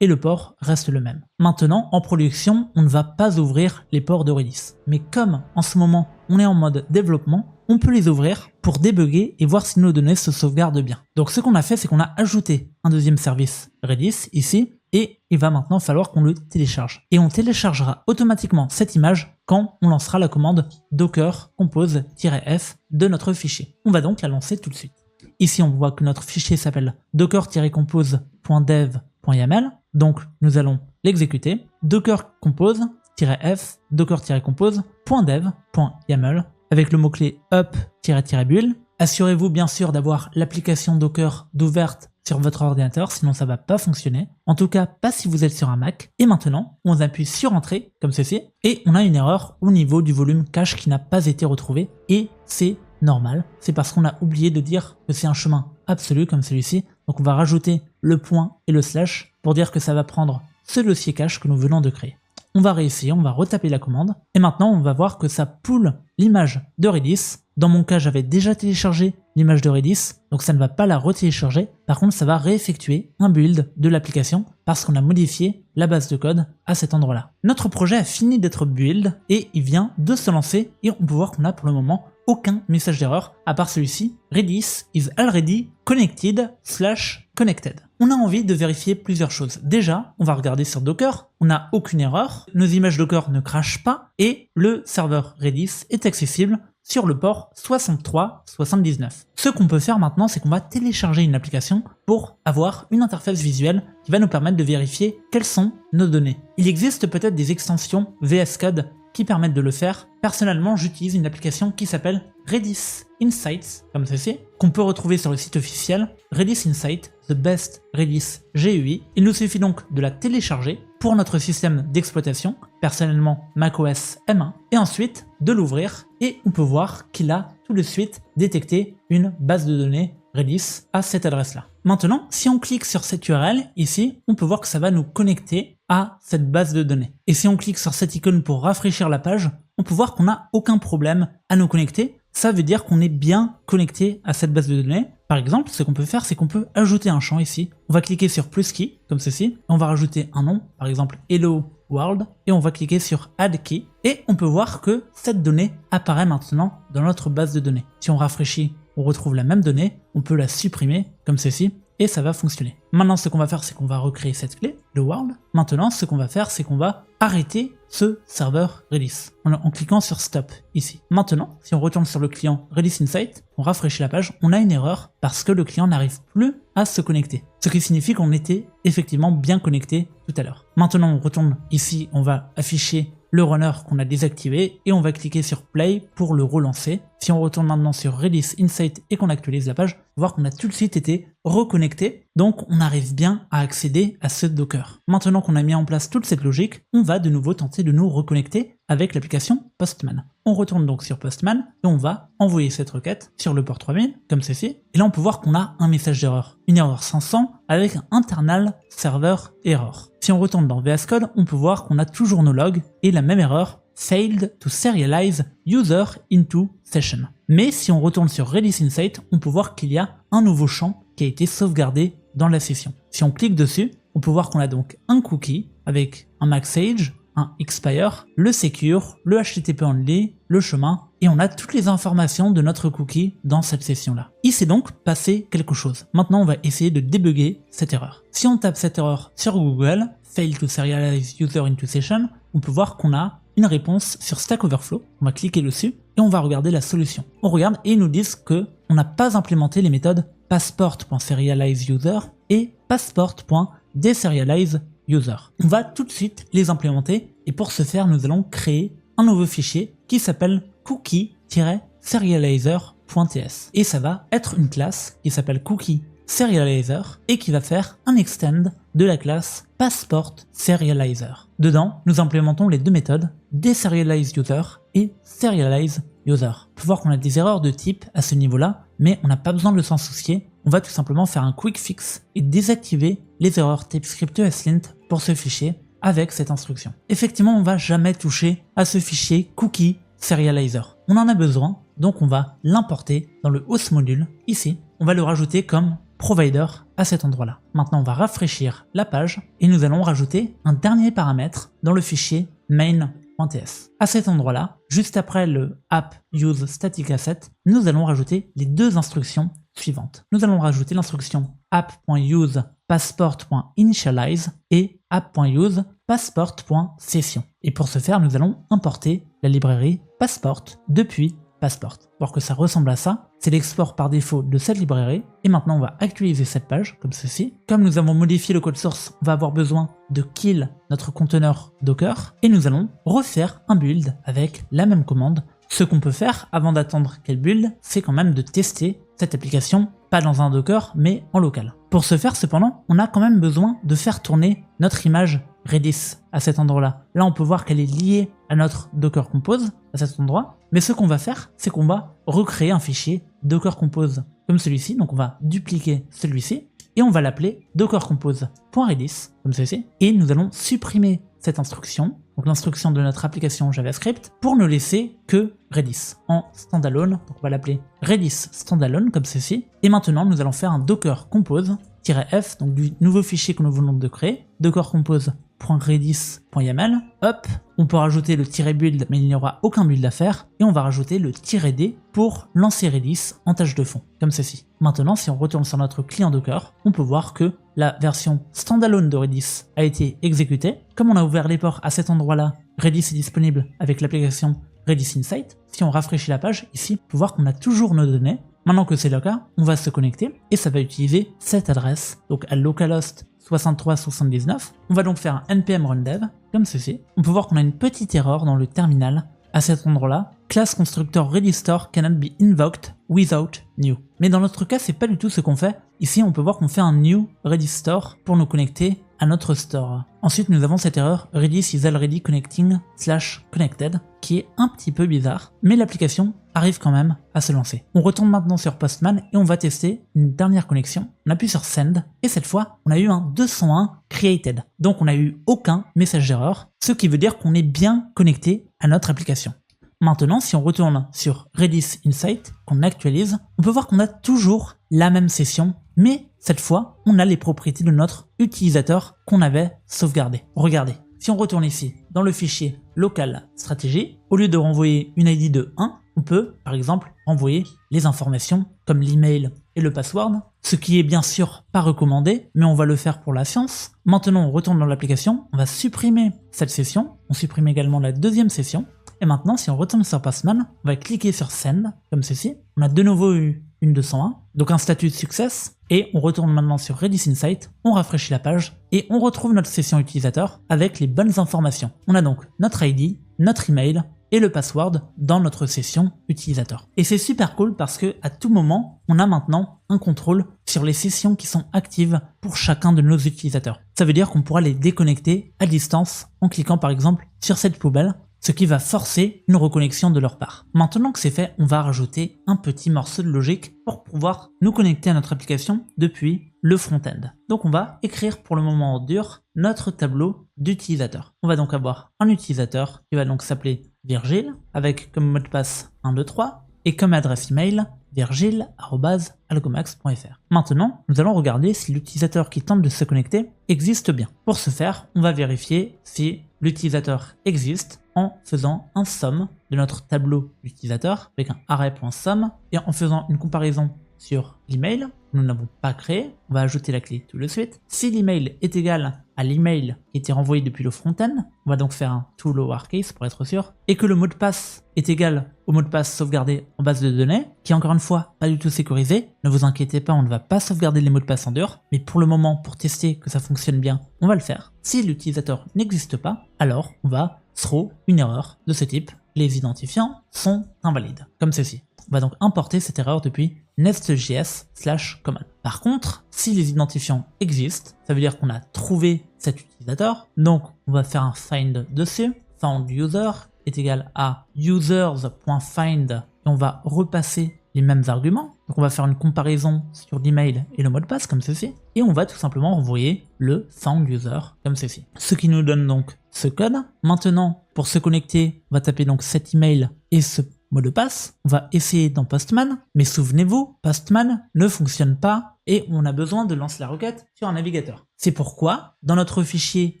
et le port reste le même. Maintenant, en production, on ne va pas ouvrir les ports de Redis. Mais comme en ce moment, on est en mode développement, on peut les ouvrir pour débugger et voir si nos données se sauvegardent bien. Donc ce qu'on a fait, c'est qu'on a ajouté un deuxième service Redis ici, et il va maintenant falloir qu'on le télécharge. Et on téléchargera automatiquement cette image quand on lancera la commande docker compose-f de notre fichier. On va donc la lancer tout de suite. Ici, on voit que notre fichier s'appelle docker-compose.dev.yaml. Donc, nous allons l'exécuter. Docker compose-f docker-compose.dev.yaml avec le mot-clé up-build. Assurez-vous bien sûr d'avoir l'application Docker d'ouverte sur votre ordinateur, sinon ça va pas fonctionner. En tout cas, pas si vous êtes sur un Mac. Et maintenant, on appuie sur Entrée, comme ceci, et on a une erreur au niveau du volume cache qui n'a pas été retrouvé, et c'est normal. C'est parce qu'on a oublié de dire que c'est un chemin absolu, comme celui-ci. Donc on va rajouter le point et le slash pour dire que ça va prendre ce dossier cache que nous venons de créer. On va réessayer, on va retaper la commande, et maintenant on va voir que ça poule l'image de Redis. Dans mon cas, j'avais déjà téléchargé l'image de Redis, donc ça ne va pas la retélécharger. Par contre, ça va réeffectuer un build de l'application parce qu'on a modifié la base de code à cet endroit-là. Notre projet a fini d'être build et il vient de se lancer et on peut voir qu'on a pour le moment aucun message d'erreur à part celui-ci, Redis is already connected/connected. On a envie de vérifier plusieurs choses. Déjà, on va regarder sur Docker, on n'a aucune erreur, nos images Docker ne crashent pas et le serveur Redis est accessible sur le port 6379. Ce qu'on peut faire maintenant, c'est qu'on va télécharger une application pour avoir une interface visuelle qui va nous permettre de vérifier quelles sont nos données. Il existe peut-être des extensions VS Code qui permettent de le faire. Personnellement, j'utilise une application qui s'appelle Redis Insights, comme ceci, qu'on peut retrouver sur le site officiel Redis Insight, The Best Redis GUI. Il nous suffit donc de la télécharger pour notre système d'exploitation, personnellement macOS M1, et ensuite de l'ouvrir, et on peut voir qu'il a tout de suite détecté une base de données Redis à cette adresse-là. Maintenant, si on clique sur cette URL, ici, on peut voir que ça va nous connecter à cette base de données. Et si on clique sur cette icône pour rafraîchir la page, on peut voir qu'on n'a aucun problème à nous connecter. Ça veut dire qu'on est bien connecté à cette base de données. Par exemple, ce qu'on peut faire, c'est qu'on peut ajouter un champ ici. On va cliquer sur plus key, comme ceci, et on va rajouter un nom, par exemple Hello World, et on va cliquer sur Add Key, et on peut voir que cette donnée apparaît maintenant dans notre base de données. Si on rafraîchit, on retrouve la même donnée, on peut la supprimer, comme ceci, et ça va fonctionner. Maintenant, ce qu'on va faire, c'est qu'on va recréer cette clé, le world. Maintenant, ce qu'on va faire, c'est qu'on va arrêter ce serveur Redis en cliquant sur Stop ici. Maintenant, si on retourne sur le client Redis Insight, on rafraîchit la page, on a une erreur parce que le client n'arrive plus à se connecter. Ce qui signifie qu'on était effectivement bien connecté tout à l'heure. Maintenant, on retourne ici, on va afficher le runner qu'on a désactivé et on va cliquer sur Play pour le relancer. Si on retourne maintenant sur Redis Insight et qu'on actualise la page, on va voir qu'on a tout de suite été reconnecté, donc on arrive bien à accéder à ce Docker. Maintenant qu'on a mis en place toute cette logique, on va de nouveau tenter de nous reconnecter avec l'application Postman. On retourne donc sur Postman et on va envoyer cette requête sur le port 3000, comme ceci. Et là on peut voir qu'on a un message d'erreur, une erreur 500 avec un internal server error. Si on retourne dans VS Code, on peut voir qu'on a toujours nos logs et la même erreur, failed to serialize user into session. Mais si on retourne sur Redis Insight, on peut voir qu'il y a un nouveau champ qui a été sauvegardé dans la session. Si on clique dessus, on peut voir qu'on a donc un cookie avec un max age, un expire, le secure, le HTTP only, le chemin, et on a toutes les informations de notre cookie dans cette session-là. Il s'est donc passé quelque chose. Maintenant, on va essayer de débugger cette erreur. Si on tape cette erreur sur Google, fail to serialize user into session, on peut voir qu'on a une réponse sur Stack Overflow. On va cliquer dessus et on va regarder la solution. On regarde et ils nous disent que on n'a pas implémenté les méthodes passport.serializeUser et passport.deserializeUser. On va tout de suite les implémenter et pour ce faire, nous allons créer un nouveau fichier qui s'appelle cookie-serializer.ts et ça va être une classe qui s'appelle cookie serializer et qui va faire un extend de la classe passport serializer. Dedans, nous implémentons les deux méthodes deserializeUser et serializeUser. On peut voir qu'on a des erreurs de type à ce niveau-là, mais on n'a pas besoin de s'en soucier. On va tout simplement faire un quick fix et désactiver les erreurs TypeScript ESLint pour ce fichier avec cette instruction. Effectivement, on va jamais toucher à ce fichier cookie serializer. On en a besoin, donc on va l'importer dans le host module ici. On va le rajouter comme provider à cet endroit-là. Maintenant, on va rafraîchir la page et nous allons rajouter un dernier paramètre dans le fichier main.ts. À cet endroit-là, juste après le app use static asset, nous allons rajouter les deux instructions suivantes. Nous allons rajouter l'instruction app.use passport.initialize et app.use passport.session. Et pour ce faire, nous allons importer la librairie passport depuis passport. Pour que ça ressemble à ça, c'est l'export par défaut de cette librairie. Et maintenant, on va actualiser cette page comme ceci. Comme nous avons modifié le code source, on va avoir besoin de kill notre conteneur Docker. Et nous allons refaire un build avec la même commande. Ce qu'on peut faire avant d'attendre qu'elle build, c'est quand même de tester cette application, pas dans un Docker, mais en local. Pour ce faire, cependant, on a quand même besoin de faire tourner notre image Redis à cet endroit-là. Là, on peut voir qu'elle est liée à notre Docker Compose à cet endroit. Mais ce qu'on va faire, c'est qu'on va recréer un fichier Docker Compose comme celui-ci. Donc, on va dupliquer celui-ci et on va l'appeler dockercompose.redis comme ceci. Et nous allons supprimer cette instruction, donc l'instruction de notre application JavaScript, pour ne laisser que Redis en standalone. Donc, on va l'appeler Redis standalone comme ceci. Et maintenant, nous allons faire un Docker Compose-f, donc du nouveau fichier que nous venons de créer, dockercompose.redis.yaml. Hop, on peut rajouter le -build, mais il n'y aura aucun build à faire. Et on va rajouter le -d pour lancer Redis en tâche de fond, comme ceci. Maintenant, si on retourne sur notre client Docker, on peut voir que la version standalone de Redis a été exécutée. Comme on a ouvert les ports à cet endroit-là, Redis est disponible avec l'application Redis Insight. Si on rafraîchit la page, ici, on peut voir qu'on a toujours nos données. Maintenant que c'est le cas, on va se connecter et ça va utiliser cette adresse, donc à localhost 6379. On va donc faire un npm run dev, comme ceci. On peut voir qu'on a une petite erreur dans le terminal à cet endroit-là. Class constructor Redis store cannot be invoked without new. Mais dans notre cas, c'est pas du tout ce qu'on fait. Ici, on peut voir qu'on fait un new Redis store pour nous connecter à notre store. Ensuite, nous avons cette erreur Redis is already connecting /connected qui est un petit peu bizarre, mais l'application arrive quand même à se lancer. On retourne maintenant sur Postman et on va tester une dernière connexion. On appuie sur Send et cette fois, on a eu un 201 created. Donc on n'a eu aucun message d'erreur, ce qui veut dire qu'on est bien connecté à notre application. Maintenant, si on retourne sur Redis Insight, qu'on actualise, on peut voir qu'on a toujours la même session, mais cette fois, on a les propriétés de notre utilisateur qu'on avait sauvegardé. Regardez, si on retourne ici dans le fichier local stratégie, au lieu de renvoyer une ID de 1, on peut par exemple renvoyer les informations comme l'email et le password, ce qui est bien sûr pas recommandé, mais on va le faire pour la science. Maintenant, on retourne dans l'application, on va supprimer cette session, on supprime également la deuxième session. Et maintenant, si on retourne sur Postman, on va cliquer sur Send, comme ceci. On a de nouveau eu une 201, donc un statut de success. Et on retourne maintenant sur Redis Insight, on rafraîchit la page et on retrouve notre session utilisateur avec les bonnes informations. On a donc notre ID, notre email et le password dans notre session utilisateur. Et c'est super cool parce que à tout moment, on a maintenant un contrôle sur les sessions qui sont actives pour chacun de nos utilisateurs. Ça veut dire qu'on pourra les déconnecter à distance en cliquant par exemple sur cette poubelle, ce qui va forcer une reconnexion de leur part. Maintenant que c'est fait, on va rajouter un petit morceau de logique pour pouvoir nous connecter à notre application depuis le front-end. Donc on va écrire pour le moment en dur notre tableau d'utilisateur. On va donc avoir un utilisateur qui va donc s'appeler Virgile avec comme mot de passe 123 et comme adresse email virgile@algomax.fr. Maintenant, nous allons regarder si l'utilisateur qui tente de se connecter existe bien. Pour ce faire, on va vérifier si l'utilisateur existe en faisant un sum de notre tableau d'utilisateur avec un array.sum et en faisant une comparaison sur l'email que nous n'avons pas créé. On va ajouter la clé tout de suite. Si l'email est égal à l'email qui était renvoyé depuis le front-end, on va donc faire un to lowercase pour être sûr, et que le mot de passe est égal au mot de passe sauvegardé en base de données, qui est encore une fois pas du tout sécurisé. Ne vous inquiétez pas, on ne va pas sauvegarder les mots de passe en dur, mais pour le moment, pour tester que ça fonctionne bien, on va le faire. Si l'utilisateur n'existe pas, alors on va throw une erreur de ce type. Les identifiants sont invalides, comme ceci. On va donc importer cette erreur depuis nest.js/common. Par contre, si les identifiants existent, ça veut dire qu'on a trouvé cet utilisateur. Donc, on va faire un find dessus. Found user est égal à users.find et on va repasser les mêmes arguments. Donc, on va faire une comparaison sur l'email et le mot de passe comme ceci. Et on va tout simplement renvoyer le found user comme ceci. Ce qui nous donne donc ce code. Maintenant, pour se connecter, on va taper donc cet email et ce mot de passe. On va essayer dans Postman, mais souvenez-vous, Postman ne fonctionne pas et on a besoin de lancer la requête sur un navigateur. C'est pourquoi, dans notre fichier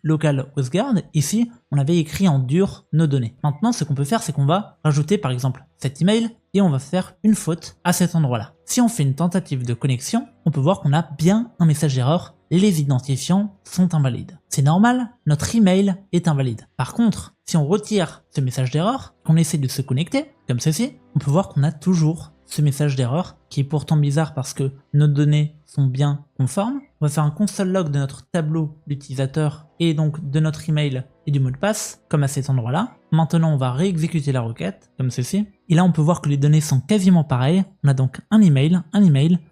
local WizGuard, ici, on avait écrit en dur nos données. Maintenant, ce qu'on peut faire, c'est qu'on va rajouter par exemple cet email et on va faire une faute à cet endroit-là. Si on fait une tentative de connexion, on peut voir qu'on a bien un message d'erreur. Les identifiants sont invalides. C'est normal, notre email est invalide. Par contre, si on retire ce message d'erreur, qu'on essaie de se connecter, comme ceci, on peut voir qu'on a toujours ce message d'erreur, qui est pourtant bizarre parce que nos données sont bien conformes. On va faire un console log de notre tableau d'utilisateur et donc de notre email et du mot de passe, comme à cet endroit-là. Maintenant, on va réexécuter la requête, comme ceci. Et là, on peut voir que les données sont quasiment pareilles. On a donc un email.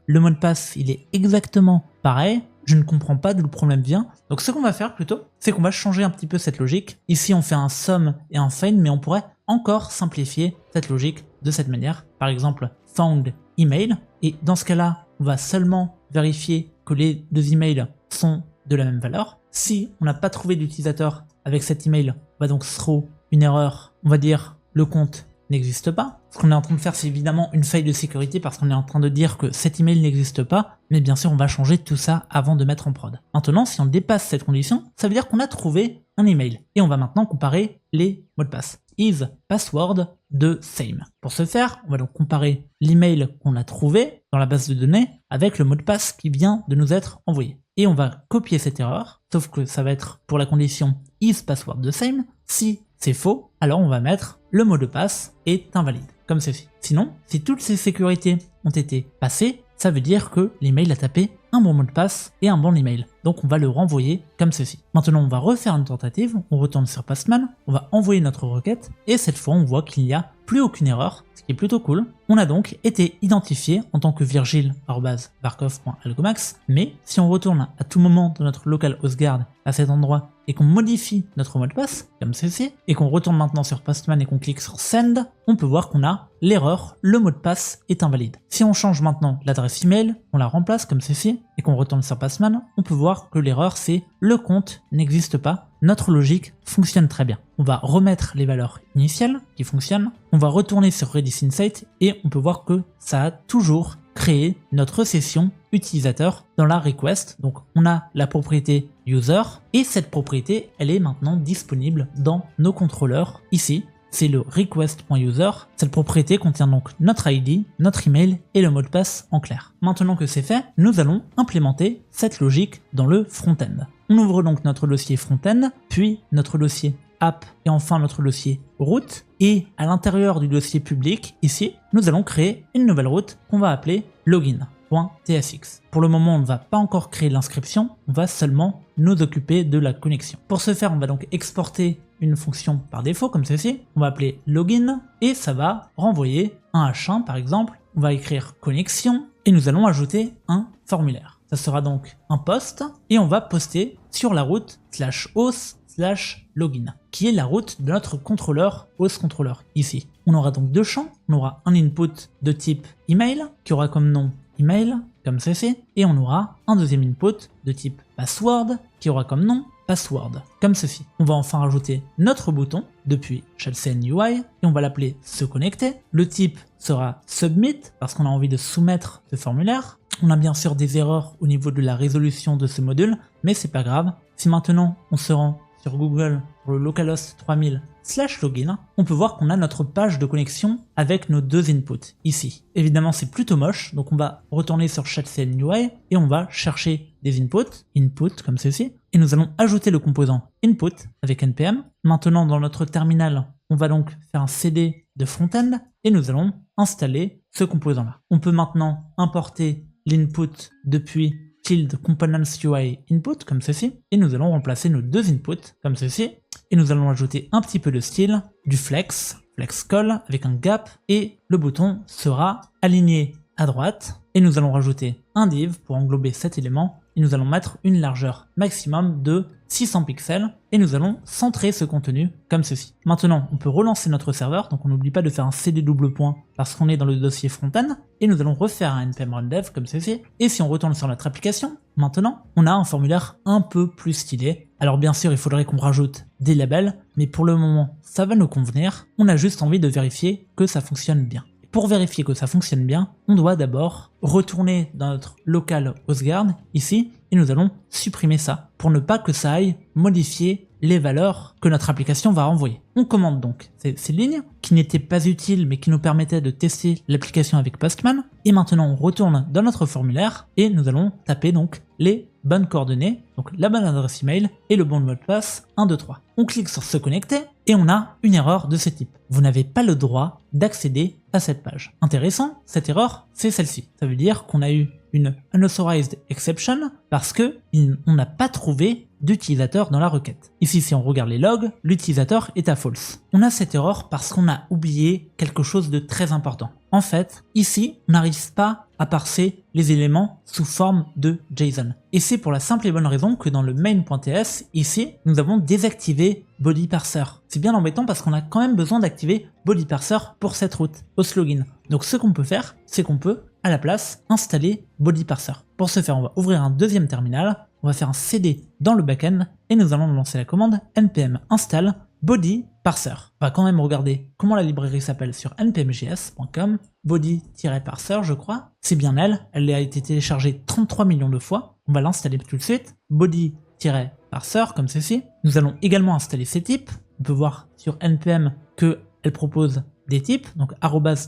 Le mot de passe, il est exactement pareil. Je ne comprends pas d'où le problème vient. Donc ce qu'on va faire plutôt, c'est qu'on va changer un petit peu cette logique. Ici, on fait un sum et un find, mais on pourrait encore simplifier cette logique de cette manière. Par exemple, found email. Et dans ce cas-là, on va seulement vérifier que les deux emails sont de la même valeur. Si on n'a pas trouvé d'utilisateur avec cet email, on va donc throw une erreur. On va dire le compte n'existe pas. Ce qu'on est en train de faire, c'est évidemment une faille de sécurité parce qu'on est en train de dire que cet email n'existe pas, mais bien sûr, on va changer tout ça avant de mettre en prod. Maintenant, si on dépasse cette condition, ça veut dire qu'on a trouvé un email. Et on va maintenant comparer les mots de passe. Is password de same. Pour ce faire, on va donc comparer l'email qu'on a trouvé dans la base de données avec le mot de passe qui vient de nous être envoyé. Et on va copier cette erreur, sauf que ça va être pour la condition is password de same. Si c'est faux, alors on va mettre le mot de passe est invalide, comme ceci. Sinon, si toutes ces sécurités ont été passées, ça veut dire que l'email a tapé un bon mot de passe et un bon email. Donc on va le renvoyer comme ceci. Maintenant, on va refaire une tentative, on retourne sur Postman, on va envoyer notre requête et cette fois, on voit qu'il n'y a plus aucune erreur, ce qui est plutôt cool. on a donc été identifié en tant que virgile@barkov.algomax, mais si on retourne à tout moment dans notre local hostguard à cet endroit et qu'on modifie notre mot de passe, comme ceci, et qu'on retourne maintenant sur Postman et qu'on clique sur Send, on peut voir qu'on a l'erreur, le mot de passe est invalide. Si on change maintenant l'adresse email, on la remplace comme ceci, et qu'on retourne sur Postman, on peut voir que l'erreur c'est le compte n'existe pas, notre logique fonctionne très bien. On va remettre les valeurs initiales qui fonctionnent, on va retourner sur Redis Insight et on peut voir que ça a toujours créé notre session utilisateur dans la request. Donc on a la propriété user et cette propriété elle est maintenant disponible dans nos contrôleurs ici. C'est le request.user. Cette propriété contient donc notre ID, notre email et le mot de passe en clair. Maintenant que c'est fait, nous allons implémenter cette logique dans le front-end. On ouvre donc notre dossier front-end, puis notre dossier app et enfin notre dossier route. Et à l'intérieur du dossier public, ici, nous allons créer une nouvelle route qu'on va appeler login.tsx. Pour le moment, on ne va pas encore créer l'inscription, on va seulement nous occuper de la connexion. Pour ce faire, on va donc exporter une fonction par défaut comme ceci. On va appeler login et ça va renvoyer un H1 par exemple. On va écrire connexion et nous allons ajouter un formulaire. Ça sera donc un post et on va poster sur la route /host/login qui est la route de notre contrôleur host controller ici. On aura donc deux champs. On aura un input de type email qui aura comme nom email comme ceci et on aura un deuxième input de type password qui aura comme nom password comme ceci. On va enfin rajouter notre bouton depuis Shellcn UI et on va l'appeler se connecter. Le type sera submit parce qu'on a envie de soumettre ce formulaire. On a bien sûr des erreurs au niveau de la résolution de ce module, mais c'est pas grave. Si maintenant on se rend sur Google pour le localhost 3000/login, on peut voir qu'on a notre page de connexion avec nos deux inputs ici. Évidemment c'est plutôt moche, donc on va retourner sur Shellcn UI et on va chercher des inputs comme ceci, et nous allons ajouter le composant input avec npm. Maintenant dans notre terminal, on va donc faire un cd de front-end et nous allons installer ce composant là. On peut maintenant importer l'input depuis components UI input comme ceci et nous allons remplacer nos deux inputs comme ceci et nous allons ajouter un petit peu de style, du flex call avec un gap et le bouton sera aligné à droite et nous allons rajouter un div pour englober cet élément et nous allons mettre une largeur maximum de 600 pixels et nous allons centrer ce contenu comme ceci. Maintenant on peut relancer notre serveur, donc on n'oublie pas de faire un cd double point parce qu'on est dans le dossier front-end et nous allons refaire un npm run dev comme ceci et si on retourne sur notre application, maintenant on a un formulaire un peu plus stylé. Alors bien sûr il faudrait qu'on rajoute des labels mais pour le moment ça va nous convenir, on a juste envie de vérifier que ça fonctionne bien. Pour vérifier que ça fonctionne bien, on doit d'abord retourner dans notre local hostguard ici et nous allons supprimer ça pour ne pas que ça aille modifier les valeurs que notre application va renvoyer. On commande donc ces lignes qui n'étaient pas utiles mais qui nous permettaient de tester l'application avec Postman et maintenant on retourne dans notre formulaire et nous allons taper donc les bonnes coordonnées, donc la bonne adresse email et le bon mot de passe 1, 2, 3. On clique sur se connecter et on a une erreur de ce type. Vous n'avez pas le droit d'accéder à cette page. Intéressant, cette erreur, c'est celle-ci. Ça veut dire qu'on a eu une unauthorized exception parce que on n'a pas trouvé d'utilisateur dans la requête. Ici, si on regarde les logs, l'utilisateur est à false. On a cette erreur parce qu'on a oublié quelque chose de très important. En fait, ici, on n'arrive pas à parser les éléments sous forme de JSON. Et c'est pour la simple et bonne raison que dans le main.ts, ici, nous avons désactivé body parser. C'est bien embêtant parce qu'on a quand même besoin d'activer body parser pour cette route, host login. Donc ce qu'on peut faire, c'est qu'on peut, à la place, installer body parser. Pour ce faire, on va ouvrir un deuxième terminal, on va faire un cd dans le backend et nous allons lancer la commande npm install body parser. On va quand même regarder comment la librairie s'appelle sur npmjs.com, body-parser je crois. C'est bien elle a été téléchargée 33 millions de fois. On va l'installer tout de suite, body-parser comme ceci. Nous allons également installer ces types. On peut voir sur npm qu'elle propose des types, donc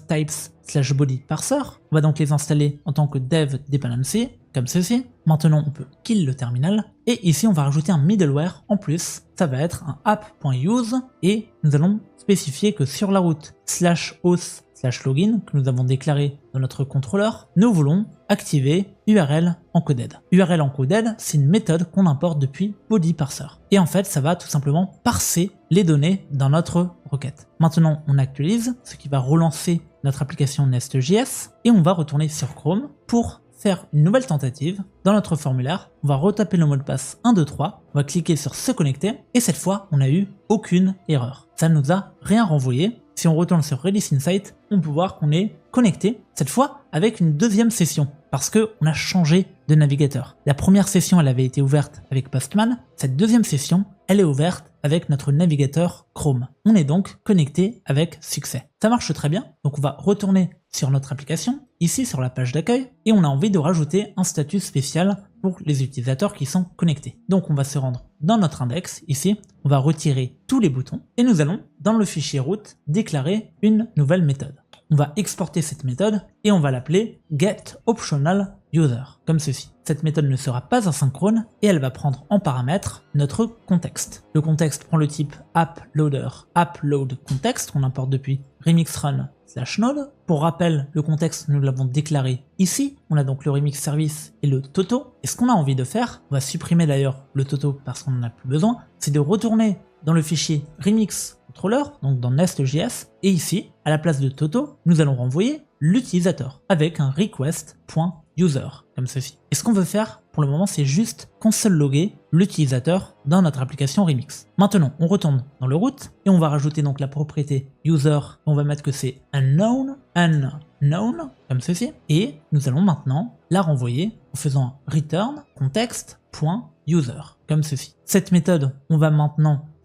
@types/body-parser. On va donc les installer en tant que dev dependency, comme ceci. Maintenant, on peut kill le terminal. Et ici, on va rajouter un middleware en plus. Ça va être un app.use et nous allons spécifier que sur la route /host url/login que nous avons déclaré dans notre contrôleur, nous voulons activer URL encoded. URL encoded, c'est une méthode qu'on importe depuis body parser. Et en fait, ça va tout simplement parser les données dans notre requête. Maintenant, on actualise, ce qui va relancer notre application Nest.js et on va retourner sur Chrome pour faire une nouvelle tentative. Dans notre formulaire, on va retaper le mot de passe 123, on va cliquer sur se connecter et cette fois, on n'a eu aucune erreur. Ça ne nous a rien renvoyé. Si on retourne sur Redis Insight, on peut voir qu'on est connecté, cette fois avec une deuxième session, parce qu'on a changé de navigateur. La première session, elle avait été ouverte avec Postman. Cette deuxième session, elle est ouverte avec notre navigateur Chrome. On est donc connecté avec succès. Ça marche très bien, donc on va retourner sur notre application, ici sur la page d'accueil, et on a envie de rajouter un statut spécial pour les utilisateurs qui sont connectés. Donc on va se rendre dans notre index, ici, on va retirer tous les boutons, et nous allons, dans le fichier root, déclarer une nouvelle méthode. On va exporter cette méthode et on va l'appeler getOptionalUser, comme ceci. Cette méthode ne sera pas asynchrone et elle va prendre en paramètre notre contexte. Le contexte prend le type apploader, apploadContext qu'on importe depuis remixrun/node. Pour rappel, le contexte, nous l'avons déclaré ici. On a donc le remix service et le toto. Et ce qu'on a envie de faire, on va supprimer d'ailleurs le toto parce qu'on n'en a plus besoin, c'est de retourner dans le fichier remix controller, donc dans Nest.js, et ici, à la place de toto, nous allons renvoyer l'utilisateur avec un request.user, comme ceci. Et ce qu'on veut faire, pour le moment, c'est juste console loguer l'utilisateur dans notre application Remix. Maintenant, on retourne dans le root, et on va rajouter donc la propriété user, on va mettre que c'est unknown, comme ceci, et nous allons maintenant la renvoyer en faisant return context.user, comme ceci. Cette méthode,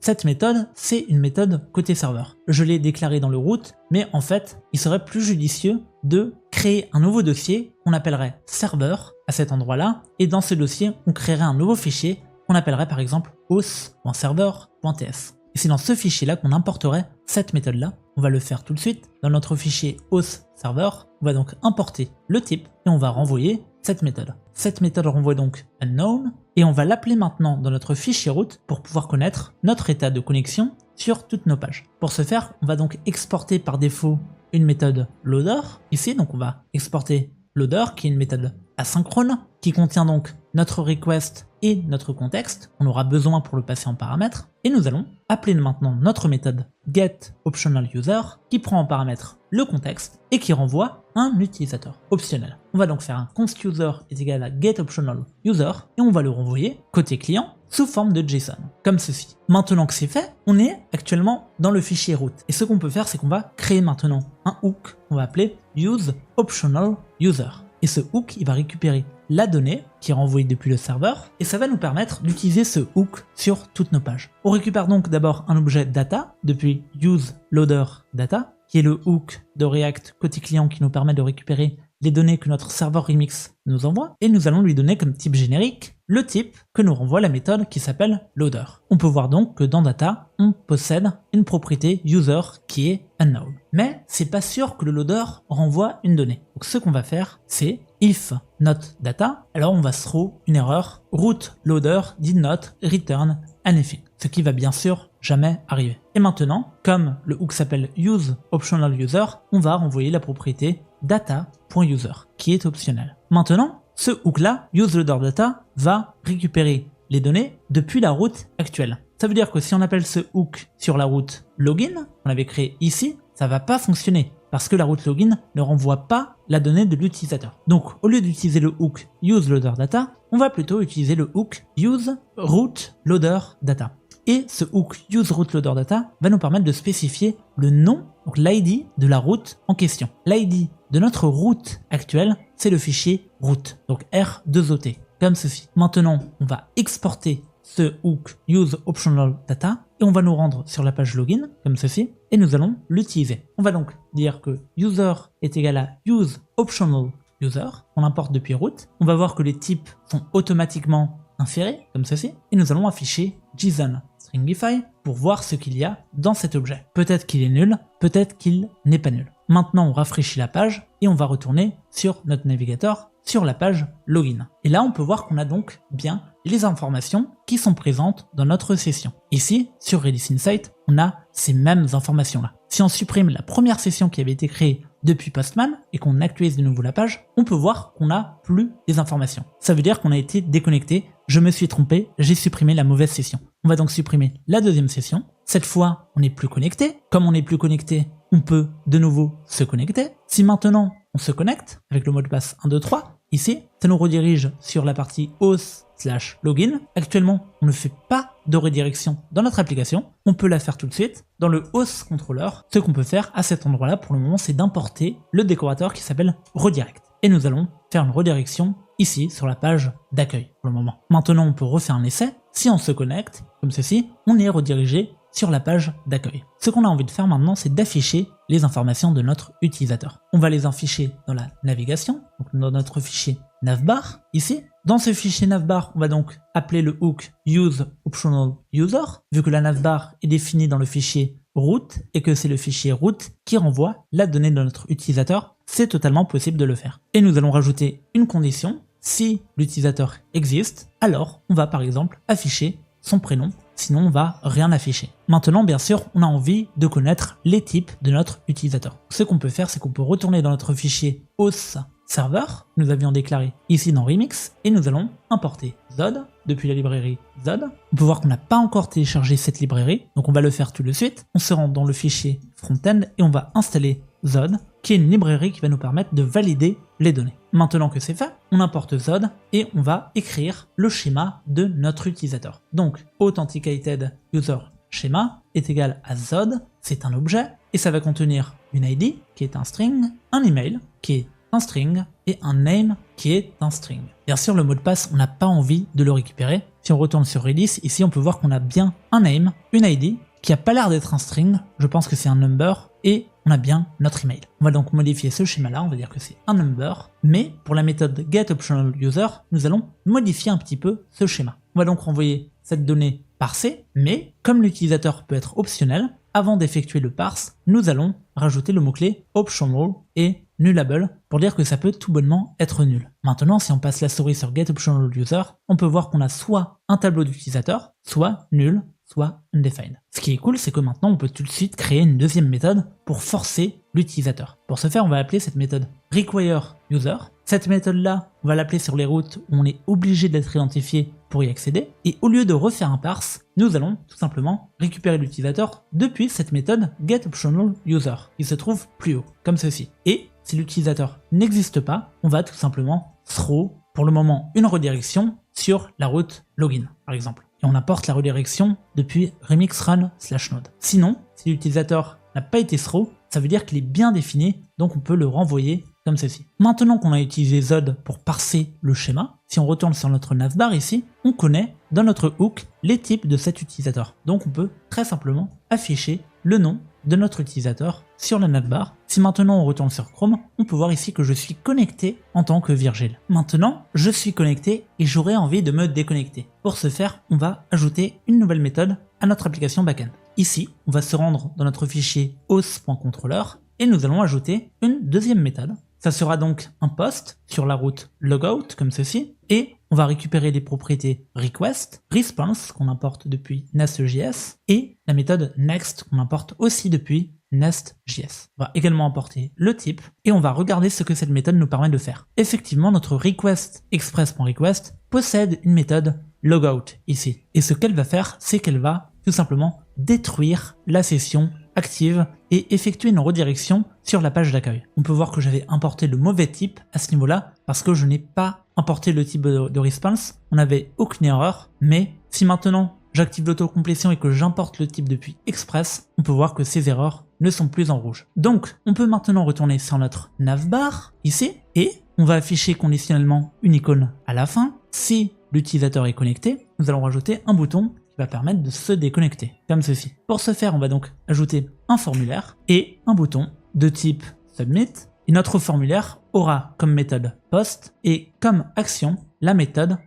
cette méthode, c'est une méthode côté serveur. Je l'ai déclarée dans le root, mais en fait, il serait plus judicieux de créer un nouveau dossier qu'on appellerait serveur à cet endroit-là, et dans ce dossier, on créerait un nouveau fichier qu'on appellerait par exemple auth.server.ts. Et c'est dans ce fichier-là qu'on importerait cette méthode-là. On va le faire tout de suite. Dans notre fichier auth.server, on va donc importer le type et on va renvoyer cette méthode. Cette méthode renvoie donc unknown et on va l'appeler maintenant dans notre fichier root pour pouvoir connaître notre état de connexion sur toutes nos pages. Pour ce faire, on va donc exporter par défaut une méthode loader ici. Donc on va exporter loader qui est une méthode asynchrone qui contient donc notre request et notre contexte. On aura besoin pour le passer en paramètre et nous allons appeler maintenant notre méthode getOptionalUser qui prend en paramètre le contexte et qui renvoie un utilisateur optionnel. On va donc faire un constUser est égal à getOptionalUser et on va le renvoyer côté client sous forme de JSON, comme ceci. Maintenant que c'est fait, on est actuellement dans le fichier root. Et ce qu'on peut faire, c'est qu'on va créer maintenant un hook qu'on va appeler useOptionalUser. Et ce hook, il va récupérer la donnée qui est renvoyée depuis le serveur et ça va nous permettre d'utiliser ce hook sur toutes nos pages. On récupère donc d'abord un objet data depuis useLoaderData qui est le hook de React côté client qui nous permet de récupérer les données que notre serveur Remix nous envoie et nous allons lui donner comme type générique le type que nous renvoie la méthode qui s'appelle loader. On peut voir donc que dans data, on possède une propriété user qui est unknown. Mais c'est pas sûr que le loader renvoie une donnée. Donc ce qu'on va faire, c'est if not data, alors on va throw une erreur root loader did not return anything. Ce qui va bien sûr jamais arriver. Et maintenant, comme le hook s'appelle useOptionalUser, on va renvoyer la propriété data.user qui est optionnelle. Maintenant, ce hook-là, useLoaderData, va récupérer les données depuis la route actuelle. Ça veut dire que si on appelle ce hook sur la route login, qu'on avait créé ici, ça va pas fonctionner parce que la route login ne renvoie pas la donnée de l'utilisateur. Donc, au lieu d'utiliser le hook useLoaderData, on va plutôt utiliser le hook useRouteLoaderData. Et ce hook useRouteLoaderData va nous permettre de spécifier le nom, donc l'ID de la route en question. L'ID de notre route actuelle, c'est le fichier route, donc R2OT, comme ceci. Maintenant, on va exporter ce hook useOptionalData et on va nous rendre sur la page login, comme ceci, et nous allons l'utiliser. On va donc dire que user est égal à useOptionalUser, on l'importe depuis route. On va voir que les types sont automatiquement inférés, comme ceci, et nous allons afficher JSON Stringify pour voir ce qu'il y a dans cet objet. Peut-être qu'il est nul, peut-être qu'il n'est pas nul. Maintenant, on rafraîchit la page et on va retourner sur notre navigateur sur la page login. Et là, on peut voir qu'on a donc bien les informations qui sont présentes dans notre session. Ici, sur Redis Insight, on a ces mêmes informations-là. Si on supprime la première session qui avait été créée depuis Postman et qu'on actualise de nouveau la page, on peut voir qu'on n'a plus les informations. Ça veut dire qu'on a été déconnecté. Je me suis trompé, j'ai supprimé la mauvaise session. On va donc supprimer la deuxième session. Cette fois, on n'est plus connecté. Comme on n'est plus connecté, on peut de nouveau se connecter. Si maintenant on se connecte avec le mot de passe 123, ici, ça nous redirige sur la partie auth/login. Actuellement, on ne fait pas de redirection dans notre application. On peut la faire tout de suite dans le auth controller. Ce qu'on peut faire à cet endroit-là pour le moment, c'est d'importer le décorateur qui s'appelle redirect. Et nous allons faire une redirection ici sur la page d'accueil pour le moment. Maintenant, on peut refaire un essai. Si on se connecte, comme ceci, on est redirigé sur la page d'accueil. Ce qu'on a envie de faire maintenant, c'est d'afficher les informations de notre utilisateur. On va les afficher dans la navigation, donc dans notre fichier navbar, ici. Dans ce fichier navbar, on va donc appeler le hook useOptionalUser, vu que la navbar est définie dans le fichier root et que c'est le fichier root qui renvoie la donnée de notre utilisateur, c'est totalement possible de le faire. Et nous allons rajouter une condition. Si l'utilisateur existe, alors on va par exemple afficher son prénom, sinon on va rien afficher. Maintenant, bien sûr, on a envie de connaître les types de notre utilisateur. Ce qu'on peut faire, c'est qu'on peut retourner dans notre fichier auth server, nous avions déclaré ici dans Remix, et nous allons importer Zod depuis la librairie Zod. On peut voir qu'on n'a pas encore téléchargé cette librairie, donc on va le faire tout de suite. On se rend dans le fichier front-end et on va installer Zod, qui est une librairie qui va nous permettre de valider les données. Maintenant que c'est fait, on importe Zod et on va écrire le schéma de notre utilisateur. Donc, Authenticated User Schema est égal à Zod, c'est un objet, et ça va contenir une ID qui est un string, un email qui est un string et un name qui est un string. Bien sûr, le mot de passe, on n'a pas envie de le récupérer. Si on retourne sur Redis, ici on peut voir qu'on a bien un name, une ID, qui a pas l'air d'être un string, je pense que c'est un number, et on a bien notre email. On va donc modifier ce schéma-là, on va dire que c'est un number, mais pour la méthode getOptionalUser, nous allons modifier un petit peu ce schéma. On va donc renvoyer cette donnée parsée, mais comme l'utilisateur peut être optionnel, avant d'effectuer le parse, nous allons rajouter le mot-clé optional et nullable pour dire que ça peut tout bonnement être nul. Maintenant, si on passe la souris sur getOptionalUser, on peut voir qu'on a soit un tableau d'utilisateur, soit nul, soit undefined. Ce qui est cool, c'est que maintenant on peut tout de suite créer une deuxième méthode pour forcer l'utilisateur. Pour ce faire, on va appeler cette méthode requireUser. Cette méthode-là, on va l'appeler sur les routes où on est obligé d'être identifié pour y accéder. Et au lieu de refaire un parse, nous allons tout simplement récupérer l'utilisateur depuis cette méthode getOptionalUser qui se trouve plus haut, comme ceci. Et si l'utilisateur n'existe pas, on va tout simplement throw, pour le moment, une redirection sur la route login, par exemple. Et on apporte la redirection depuis remixrun/node. Sinon, si l'utilisateur n'a pas été throw, ça veut dire qu'il est bien défini, donc on peut le renvoyer comme ceci. Maintenant qu'on a utilisé Zod pour parser le schéma, si on retourne sur notre navbar ici, on connaît dans notre hook les types de cet utilisateur. Donc on peut très simplement afficher le nom de notre utilisateur sur la navbar. Si maintenant on retourne sur Chrome, on peut voir ici que je suis connecté en tant que Virgile. Maintenant, je suis connecté et j'aurais envie de me déconnecter. Pour ce faire, on va ajouter une nouvelle méthode à notre application backend. Ici, on va se rendre dans notre fichier auth.controller et nous allons ajouter une deuxième méthode. Ça sera donc un post sur la route logout comme ceci et on va récupérer les propriétés request, response qu'on importe depuis Nest.js et la méthode next qu'on importe aussi depuis Nest.js. On va également importer le type et on va regarder ce que cette méthode nous permet de faire. Effectivement, notre request express.request possède une méthode logout ici. Et ce qu'elle va faire, c'est qu'elle va tout simplement détruire la session active et effectuer une redirection sur la page d'accueil. On peut voir que j'avais importé le mauvais type à ce niveau-là parce que je n'ai pas importé le type de response. On n'avait aucune erreur, mais si maintenant j'active l'autocomplétion et que j'importe le type depuis Express, on peut voir que ces erreurs ne sont plus en rouge. Donc, on peut maintenant retourner sur notre navbar ici et on va afficher conditionnellement une icône à la fin. Si l'utilisateur est connecté, nous allons rajouter un bouton qui va permettre de se déconnecter, comme ceci. Pour ce faire, on va donc ajouter un formulaire et un bouton de type submit. Et notre formulaire aura comme méthode post et comme action la méthode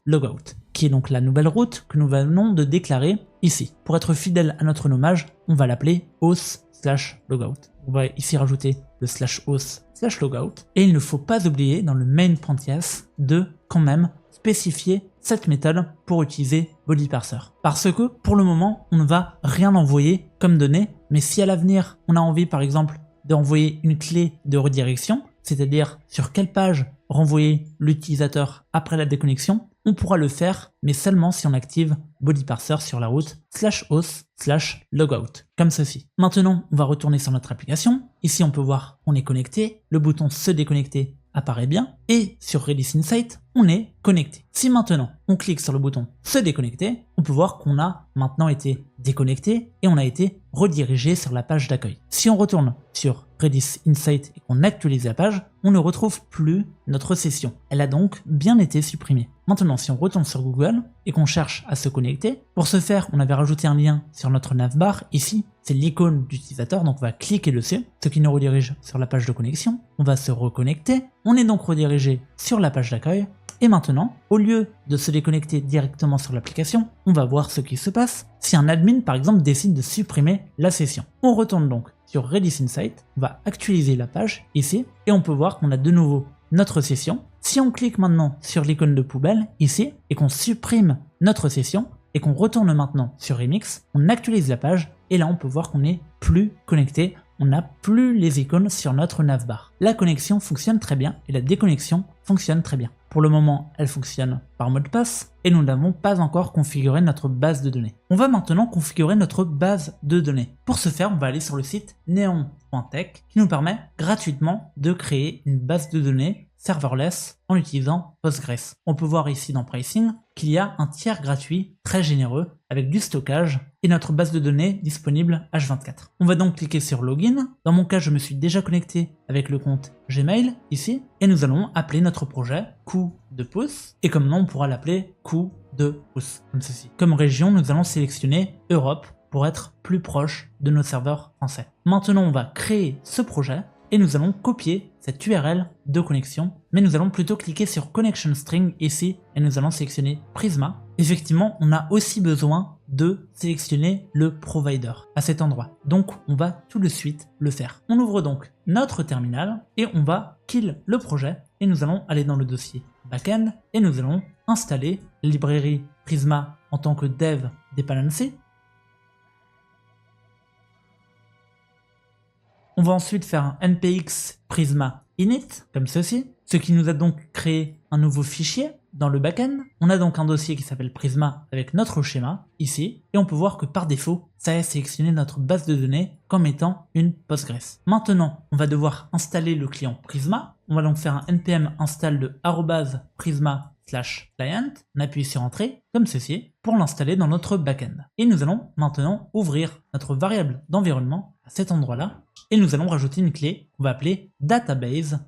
/logout, qui est donc la nouvelle route que nous venons de déclarer ici. Pour être fidèle à notre nommage, on va l'appeler auth/logout. On va ici rajouter le /auth/logout. Et il ne faut pas oublier dans le main.ts de quand même spécifier cette méthode pour utiliser BodyParser. Parce que pour le moment, on ne va rien envoyer comme données, mais si à l'avenir, on a envie par exemple d'envoyer une clé de redirection, c'est-à-dire sur quelle page renvoyer l'utilisateur après la déconnexion, on pourra le faire, mais seulement si on active BodyParser sur la route /auth/logout, comme ceci. Maintenant, on va retourner sur notre application. Ici, on peut voir qu'on est connecté, le bouton se déconnecter apparaît bien, et sur Redis Insight, on est connecté. Si maintenant, on clique sur le bouton se déconnecter, on peut voir qu'on a maintenant été déconnecté et on a été redirigé sur la page d'accueil. Si on retourne sur Redis Insight et qu'on actualise la page, on ne retrouve plus notre session. Elle a donc bien été supprimée. Maintenant, si on retourne sur Google et qu'on cherche à se connecter, pour ce faire, on avait rajouté un lien sur notre navbar. Ici, c'est l'icône d'utilisateur, donc on va cliquer dessus, ce qui nous redirige sur la page de connexion. On va se reconnecter. On est donc redirigé sur la page d'accueil. Et maintenant, au lieu de se déconnecter directement sur l'application, on va voir ce qui se passe si un admin, par exemple, décide de supprimer la session. On retourne donc sur Redis Insight, on va actualiser la page ici, et on peut voir qu'on a de nouveau notre session. Si on clique maintenant sur l'icône de poubelle ici, et qu'on supprime notre session, et qu'on retourne maintenant sur Remix, on actualise la page, et là on peut voir qu'on n'est plus connecté, on n'a plus les icônes sur notre navbar. La connexion fonctionne très bien, et la déconnexion fonctionne très bien. Pour le moment, elle fonctionne par mot de passe et nous n'avons pas encore configuré notre base de données. On va maintenant configurer notre base de données. Pour ce faire, on va aller sur le site neon.tech qui nous permet gratuitement de créer une base de données serverless en utilisant Postgres. On peut voir ici dans Pricing qu'il y a un tiers gratuit très généreux avec du stockage et notre base de données disponible H24. On va donc cliquer sur Login. Dans mon cas, je me suis déjà connecté avec le compte Gmail ici et nous allons appeler notre projet coup de pouce et comme nom on pourra l'appeler coup de pouce comme ceci. Comme région, nous allons sélectionner Europe pour être plus proche de nos serveurs français. Maintenant, on va créer ce projet et nous allons copier cette URL de connexion, mais nous allons plutôt cliquer sur Connection String ici et nous allons sélectionner Prisma. Effectivement, on a aussi besoin de sélectionner le provider à cet endroit. Donc, on va tout de suite le faire. On ouvre donc notre terminal et on va kill le projet et nous allons aller dans le dossier backend et nous allons installer la librairie Prisma en tant que dev dependency. On va ensuite faire un npx prisma init, comme ceci, ce qui nous a donc créé un nouveau fichier dans le backend. On a donc un dossier qui s'appelle Prisma avec notre schéma, ici, et on peut voir que par défaut, ça a sélectionné notre base de données comme étant une Postgres. Maintenant, on va devoir installer le client Prisma. On va donc faire un npm install de @prisma/client. On appuie sur Entrée, comme ceci, pour l'installer dans notre backend. Et nous allons maintenant ouvrir notre variable d'environnement à cet endroit-là, et nous allons rajouter une clé qu'on va appeler database_url.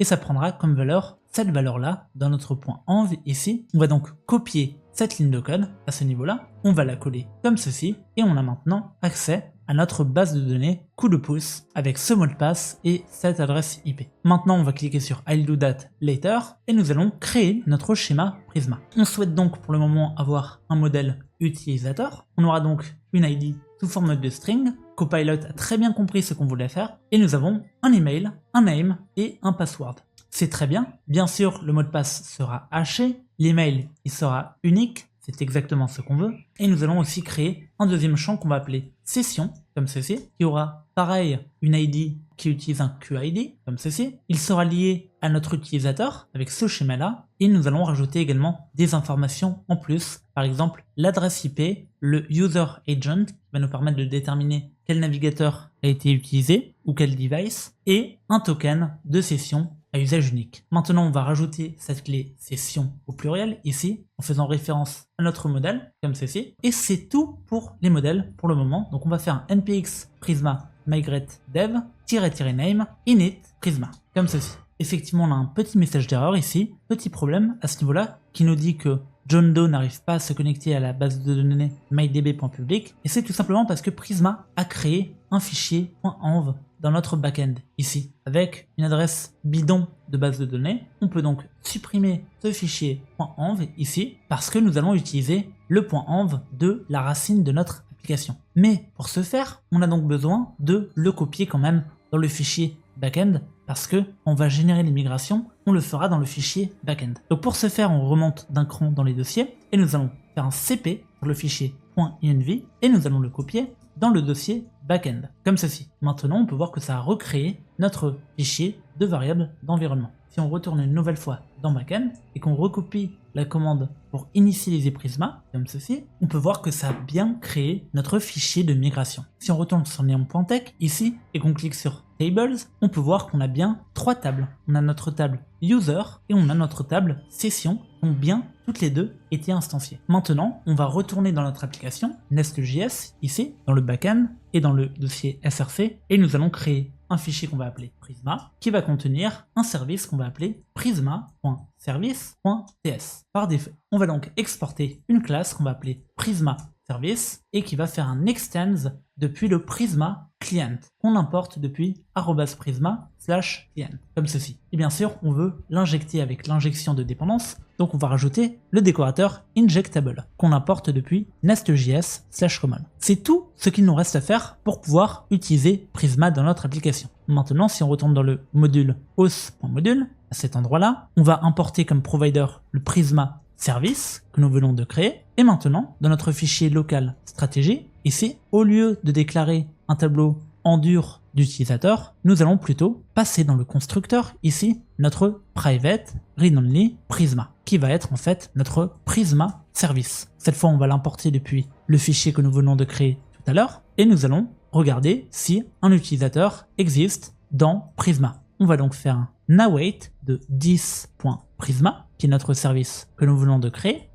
Et ça prendra comme valeur cette valeur-là dans notre point env ici. On va donc copier cette ligne de code à ce niveau-là, on va la coller comme ceci, et on a maintenant accès à notre base de données coup de pouce avec ce mot de passe et cette adresse IP. Maintenant, on va cliquer sur I'll do that later et nous allons créer notre schéma Prisma. On souhaite donc pour le moment avoir un modèle utilisateur. On aura donc une ID sous forme de string. Copilot a très bien compris ce qu'on voulait faire et nous avons un email, un name et un password. C'est très bien. Bien sûr, le mot de passe sera haché, l'email il sera unique. C'est exactement ce qu'on veut. Et nous allons aussi créer un deuxième champ qu'on va appeler session, comme ceci, qui aura pareil une ID qui utilise un QID, comme ceci. Il sera lié à notre utilisateur avec ce schéma-là. Et nous allons rajouter également des informations en plus. Par exemple, l'adresse IP, le user agent, qui va nous permettre de déterminer quel navigateur a été utilisé ou quel device, et un token de session à usage unique. Maintenant, on va rajouter cette clé session au pluriel ici, en faisant référence à notre modèle, comme ceci. Et c'est tout pour les modèles pour le moment. Donc on va faire un npx prisma migrate dev-name init prisma, comme ceci. Effectivement, on a un petit message d'erreur ici, petit problème à ce niveau-là, qui nous dit que John Doe n'arrive pas à se connecter à la base de données mydb.public, et c'est tout simplement parce que Prisma a créé un fichier .env dans notre backend ici avec une adresse bidon de base de données. On peut donc supprimer ce fichier .env ici parce que nous allons utiliser le .env de la racine de notre application. Mais pour ce faire, on a donc besoin de le copier quand même dans le fichier backend parce que on va générer les migrations, on le fera dans le fichier backend. Donc pour ce faire, on remonte d'un cran dans les dossiers et nous allons faire un cp sur le fichier .env et nous allons le copier dans le dossier backend, comme ceci. Maintenant, on peut voir que ça a recréé notre fichier de variable d'environnement. Si on retourne une nouvelle fois dans backend et qu'on recopie la commande pour initialiser Prisma, comme ceci, on peut voir que ça a bien créé notre fichier de migration. Si on retourne sur neon.tech ici et qu'on clique sur Tables, on peut voir qu'on a bien 3 tables. On a notre table User et on a notre table Session qui ont bien toutes les deux été instanciées. Maintenant, on va retourner dans notre application Nest.js ici, dans le backend et dans le dossier src et nous allons créer un fichier qu'on va appeler Prisma qui va contenir un service qu'on va appeler prisma.service.ts. Par défaut, on va donc exporter une classe qu'on va appeler Prisma Service et qui va faire un extends depuis le Prisma Client qu'on importe depuis @prisma/client comme ceci. Et bien sûr, on veut l'injecter avec l'injection de dépendance, donc on va rajouter le décorateur injectable qu'on importe depuis nest.js/common. C'est tout ce qu'il nous reste à faire pour pouvoir utiliser Prisma dans notre application. Maintenant, si on retourne dans le module auth.module, à cet endroit-là, on va importer comme provider le Prisma Service que nous venons de créer. Et maintenant, dans notre fichier local stratégie, ici, au lieu de déclarer un tableau en dur d'utilisateur, nous allons plutôt passer dans le constructeur, ici, notre private read-only Prisma, qui va être en fait notre Prisma Service. Cette fois, on va l'importer depuis le fichier que nous venons de créer tout à l'heure, et nous allons regarder si un utilisateur existe dans Prisma. On va donc faire un await de 10.prisma, qui est notre service que nous venons de créer,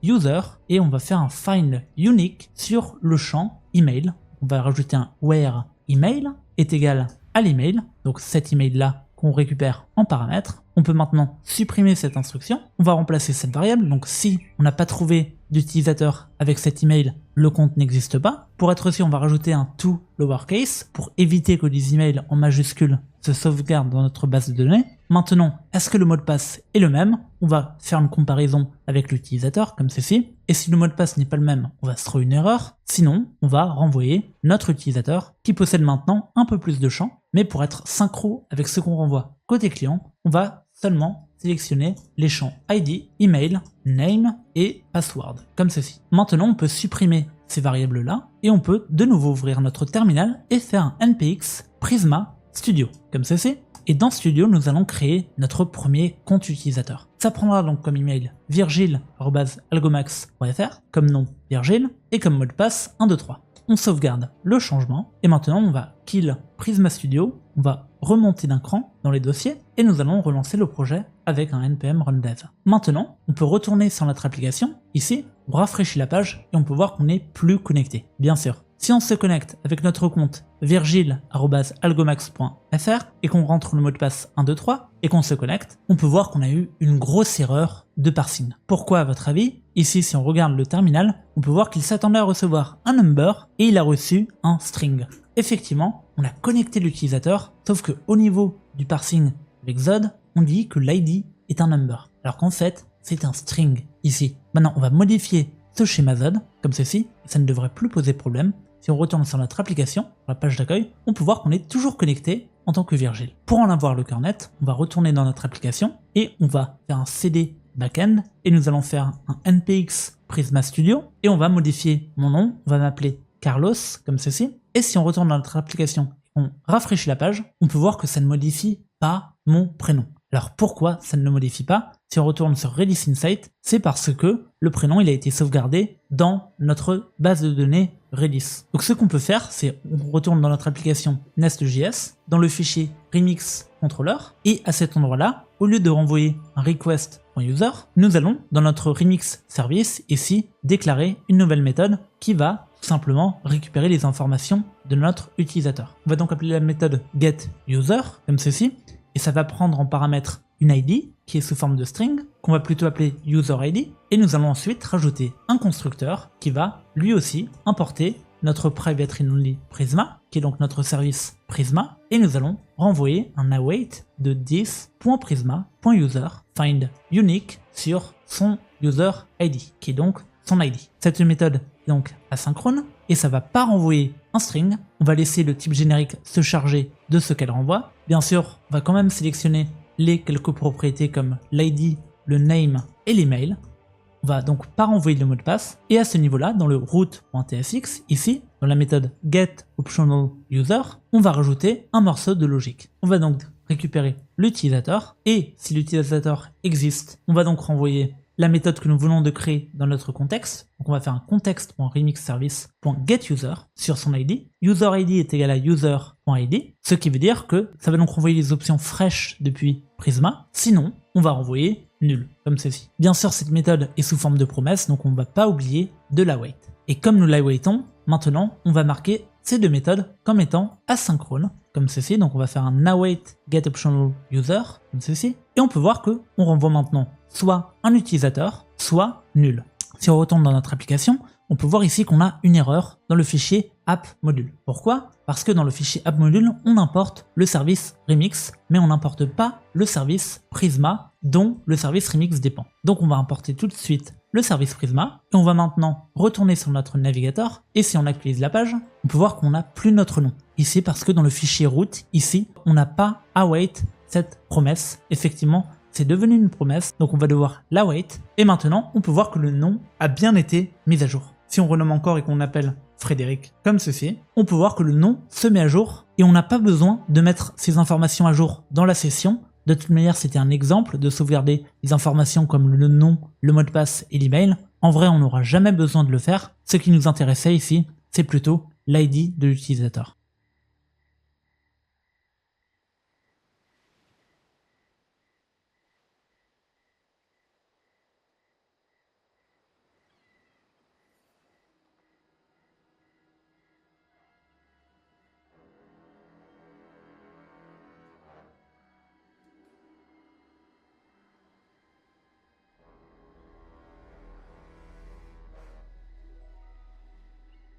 .user, et on va faire un find unique sur le champ email. On va rajouter un where email est égal à l'email, donc cet email là qu'on récupère en paramètre. On peut maintenant supprimer cette instruction. On va remplacer cette variable, donc si on n'a pas trouvé d'utilisateur avec cet email, le compte n'existe pas. Pour être sûr, on va rajouter un to lowercase pour éviter que les emails en majuscule se sauvegardent dans notre base de données. Maintenant, est-ce que le mot de passe est le même? On va faire une comparaison avec l'utilisateur, comme ceci. Et si le mot de passe n'est pas le même, on va se trouver une erreur. Sinon, on va renvoyer notre utilisateur qui possède maintenant un peu plus de champs, mais pour être synchro avec ce qu'on renvoie côté client, on va seulement sélectionner les champs ID, email, name et password, comme ceci. Maintenant, on peut supprimer ces variables-là et on peut de nouveau ouvrir notre terminal et faire un npx prisma studio, comme ceci. Et dans Studio, nous allons créer notre premier compte utilisateur. Ça prendra donc comme email virgile@algomax.fr, comme nom Virgile et comme mot de passe 123. On sauvegarde le changement et maintenant on va kill Prisma Studio, on va remonter d'un cran dans les dossiers et nous allons relancer le projet avec un npm run dev. Maintenant, on peut retourner sur notre application. Ici, on rafraîchit la page et on peut voir qu'on n'est plus connecté. Bien sûr, si on se connecte avec notre compte virgile@algomax.fr et qu'on rentre le mot de passe 123 et qu'on se connecte, on peut voir qu'on a eu une grosse erreur de parsing. Pourquoi à votre avis? Ici, si on regarde le terminal, on peut voir qu'il s'attendait à recevoir un number et il a reçu un string. Effectivement, on a connecté l'utilisateur, sauf que au niveau du parsing avec Zod, on dit que l'ID est un number, alors qu'en fait, c'est un string ici. Maintenant, on va modifier ce schéma Zod, comme ceci, et ça ne devrait plus poser problème. Si on retourne sur notre application, sur la page d'accueil, on peut voir qu'on est toujours connecté en tant que Virgile. Pour en avoir le cœur net, on va retourner dans notre application et on va faire un cd backend et nous allons faire un npx prisma studio et on va modifier mon nom, on va m'appeler Carlos, comme ceci. Et si on retourne dans notre application et qu'on rafraîchit la page, on peut voir que ça ne modifie pas mon prénom. Alors pourquoi ça ne le modifie pas? Si on retourne sur Redis Insight, c'est parce que le prénom il a été sauvegardé dans notre base de données Redis. Donc ce qu'on peut faire, c'est on retourne dans notre application Nest.js, dans le fichier remix controller, et à cet endroit-là, au lieu de renvoyer un request.user, nous allons dans notre remix service ici déclarer une nouvelle méthode qui va tout simplement récupérer les informations de notre utilisateur. On va donc appeler la méthode getUser comme ceci, et ça va prendre en paramètre une ID qui est sous forme de string, qu'on va plutôt appeler userID, et nous allons ensuite rajouter un constructeur qui va lui aussi importer notre private read-only Prisma, qui est donc notre service Prisma, et nous allons renvoyer un await de this.prisma.user find unique sur son user ID, qui est donc son ID. Cette méthode est donc asynchrone, et ça va pas renvoyer un string, on va laisser le type générique se charger de ce qu'elle renvoie. Bien sûr, on va quand même sélectionner les quelques propriétés comme l'ID, le name et l'email. On va donc pas renvoyer le mot de passe, et à ce niveau-là, dans le root.tsx, ici, dans la méthode getOptionalUser, on va rajouter un morceau de logique. On va donc récupérer l'utilisateur, et si l'utilisateur existe, on va donc renvoyer la méthode que nous voulons de créer dans notre contexte. Donc on va faire un context.remixService.getUser sur son ID. UserID est égal à user.id, ce qui veut dire que ça va donc renvoyer les options fraîches depuis Prisma. Sinon, on va renvoyer nul, comme ceci. Bien sûr, cette méthode est sous forme de promesse, donc on ne va pas oublier de l'await. Et comme nous l'awaitons, maintenant, on va marquer ces deux méthodes comme étant asynchrones, comme ceci. Donc on va faire un await getOptionalUser, comme ceci. Et on peut voir que on renvoie maintenant soit un utilisateur, soit nul. Si on retourne dans notre application, on peut voir ici qu'on a une erreur dans le fichier app-module. Pourquoi? Parce que dans le fichier app-module, on importe le service Remix, mais on n'importe pas le service Prisma, dont le service Remix dépend. Donc on va importer tout de suite le service Prisma, et on va maintenant retourner sur notre navigateur, et si on actualise la page, on peut voir qu'on n'a plus notre nom. Ici, parce que dans le fichier root, ici, on n'a pas await cette promesse. Effectivement, c'est devenu une promesse, donc on va devoir l'await, et maintenant, on peut voir que le nom a bien été mis à jour. Si on renomme encore et qu'on appelle Frédéric comme ceci, on peut voir que le nom se met à jour, et on n'a pas besoin de mettre ces informations à jour dans la session. De toute manière, c'était un exemple de sauvegarder les informations comme le nom, le mot de passe et l'email. En vrai, on n'aura jamais besoin de le faire. Ce qui nous intéressait ici, c'est plutôt l'ID de l'utilisateur.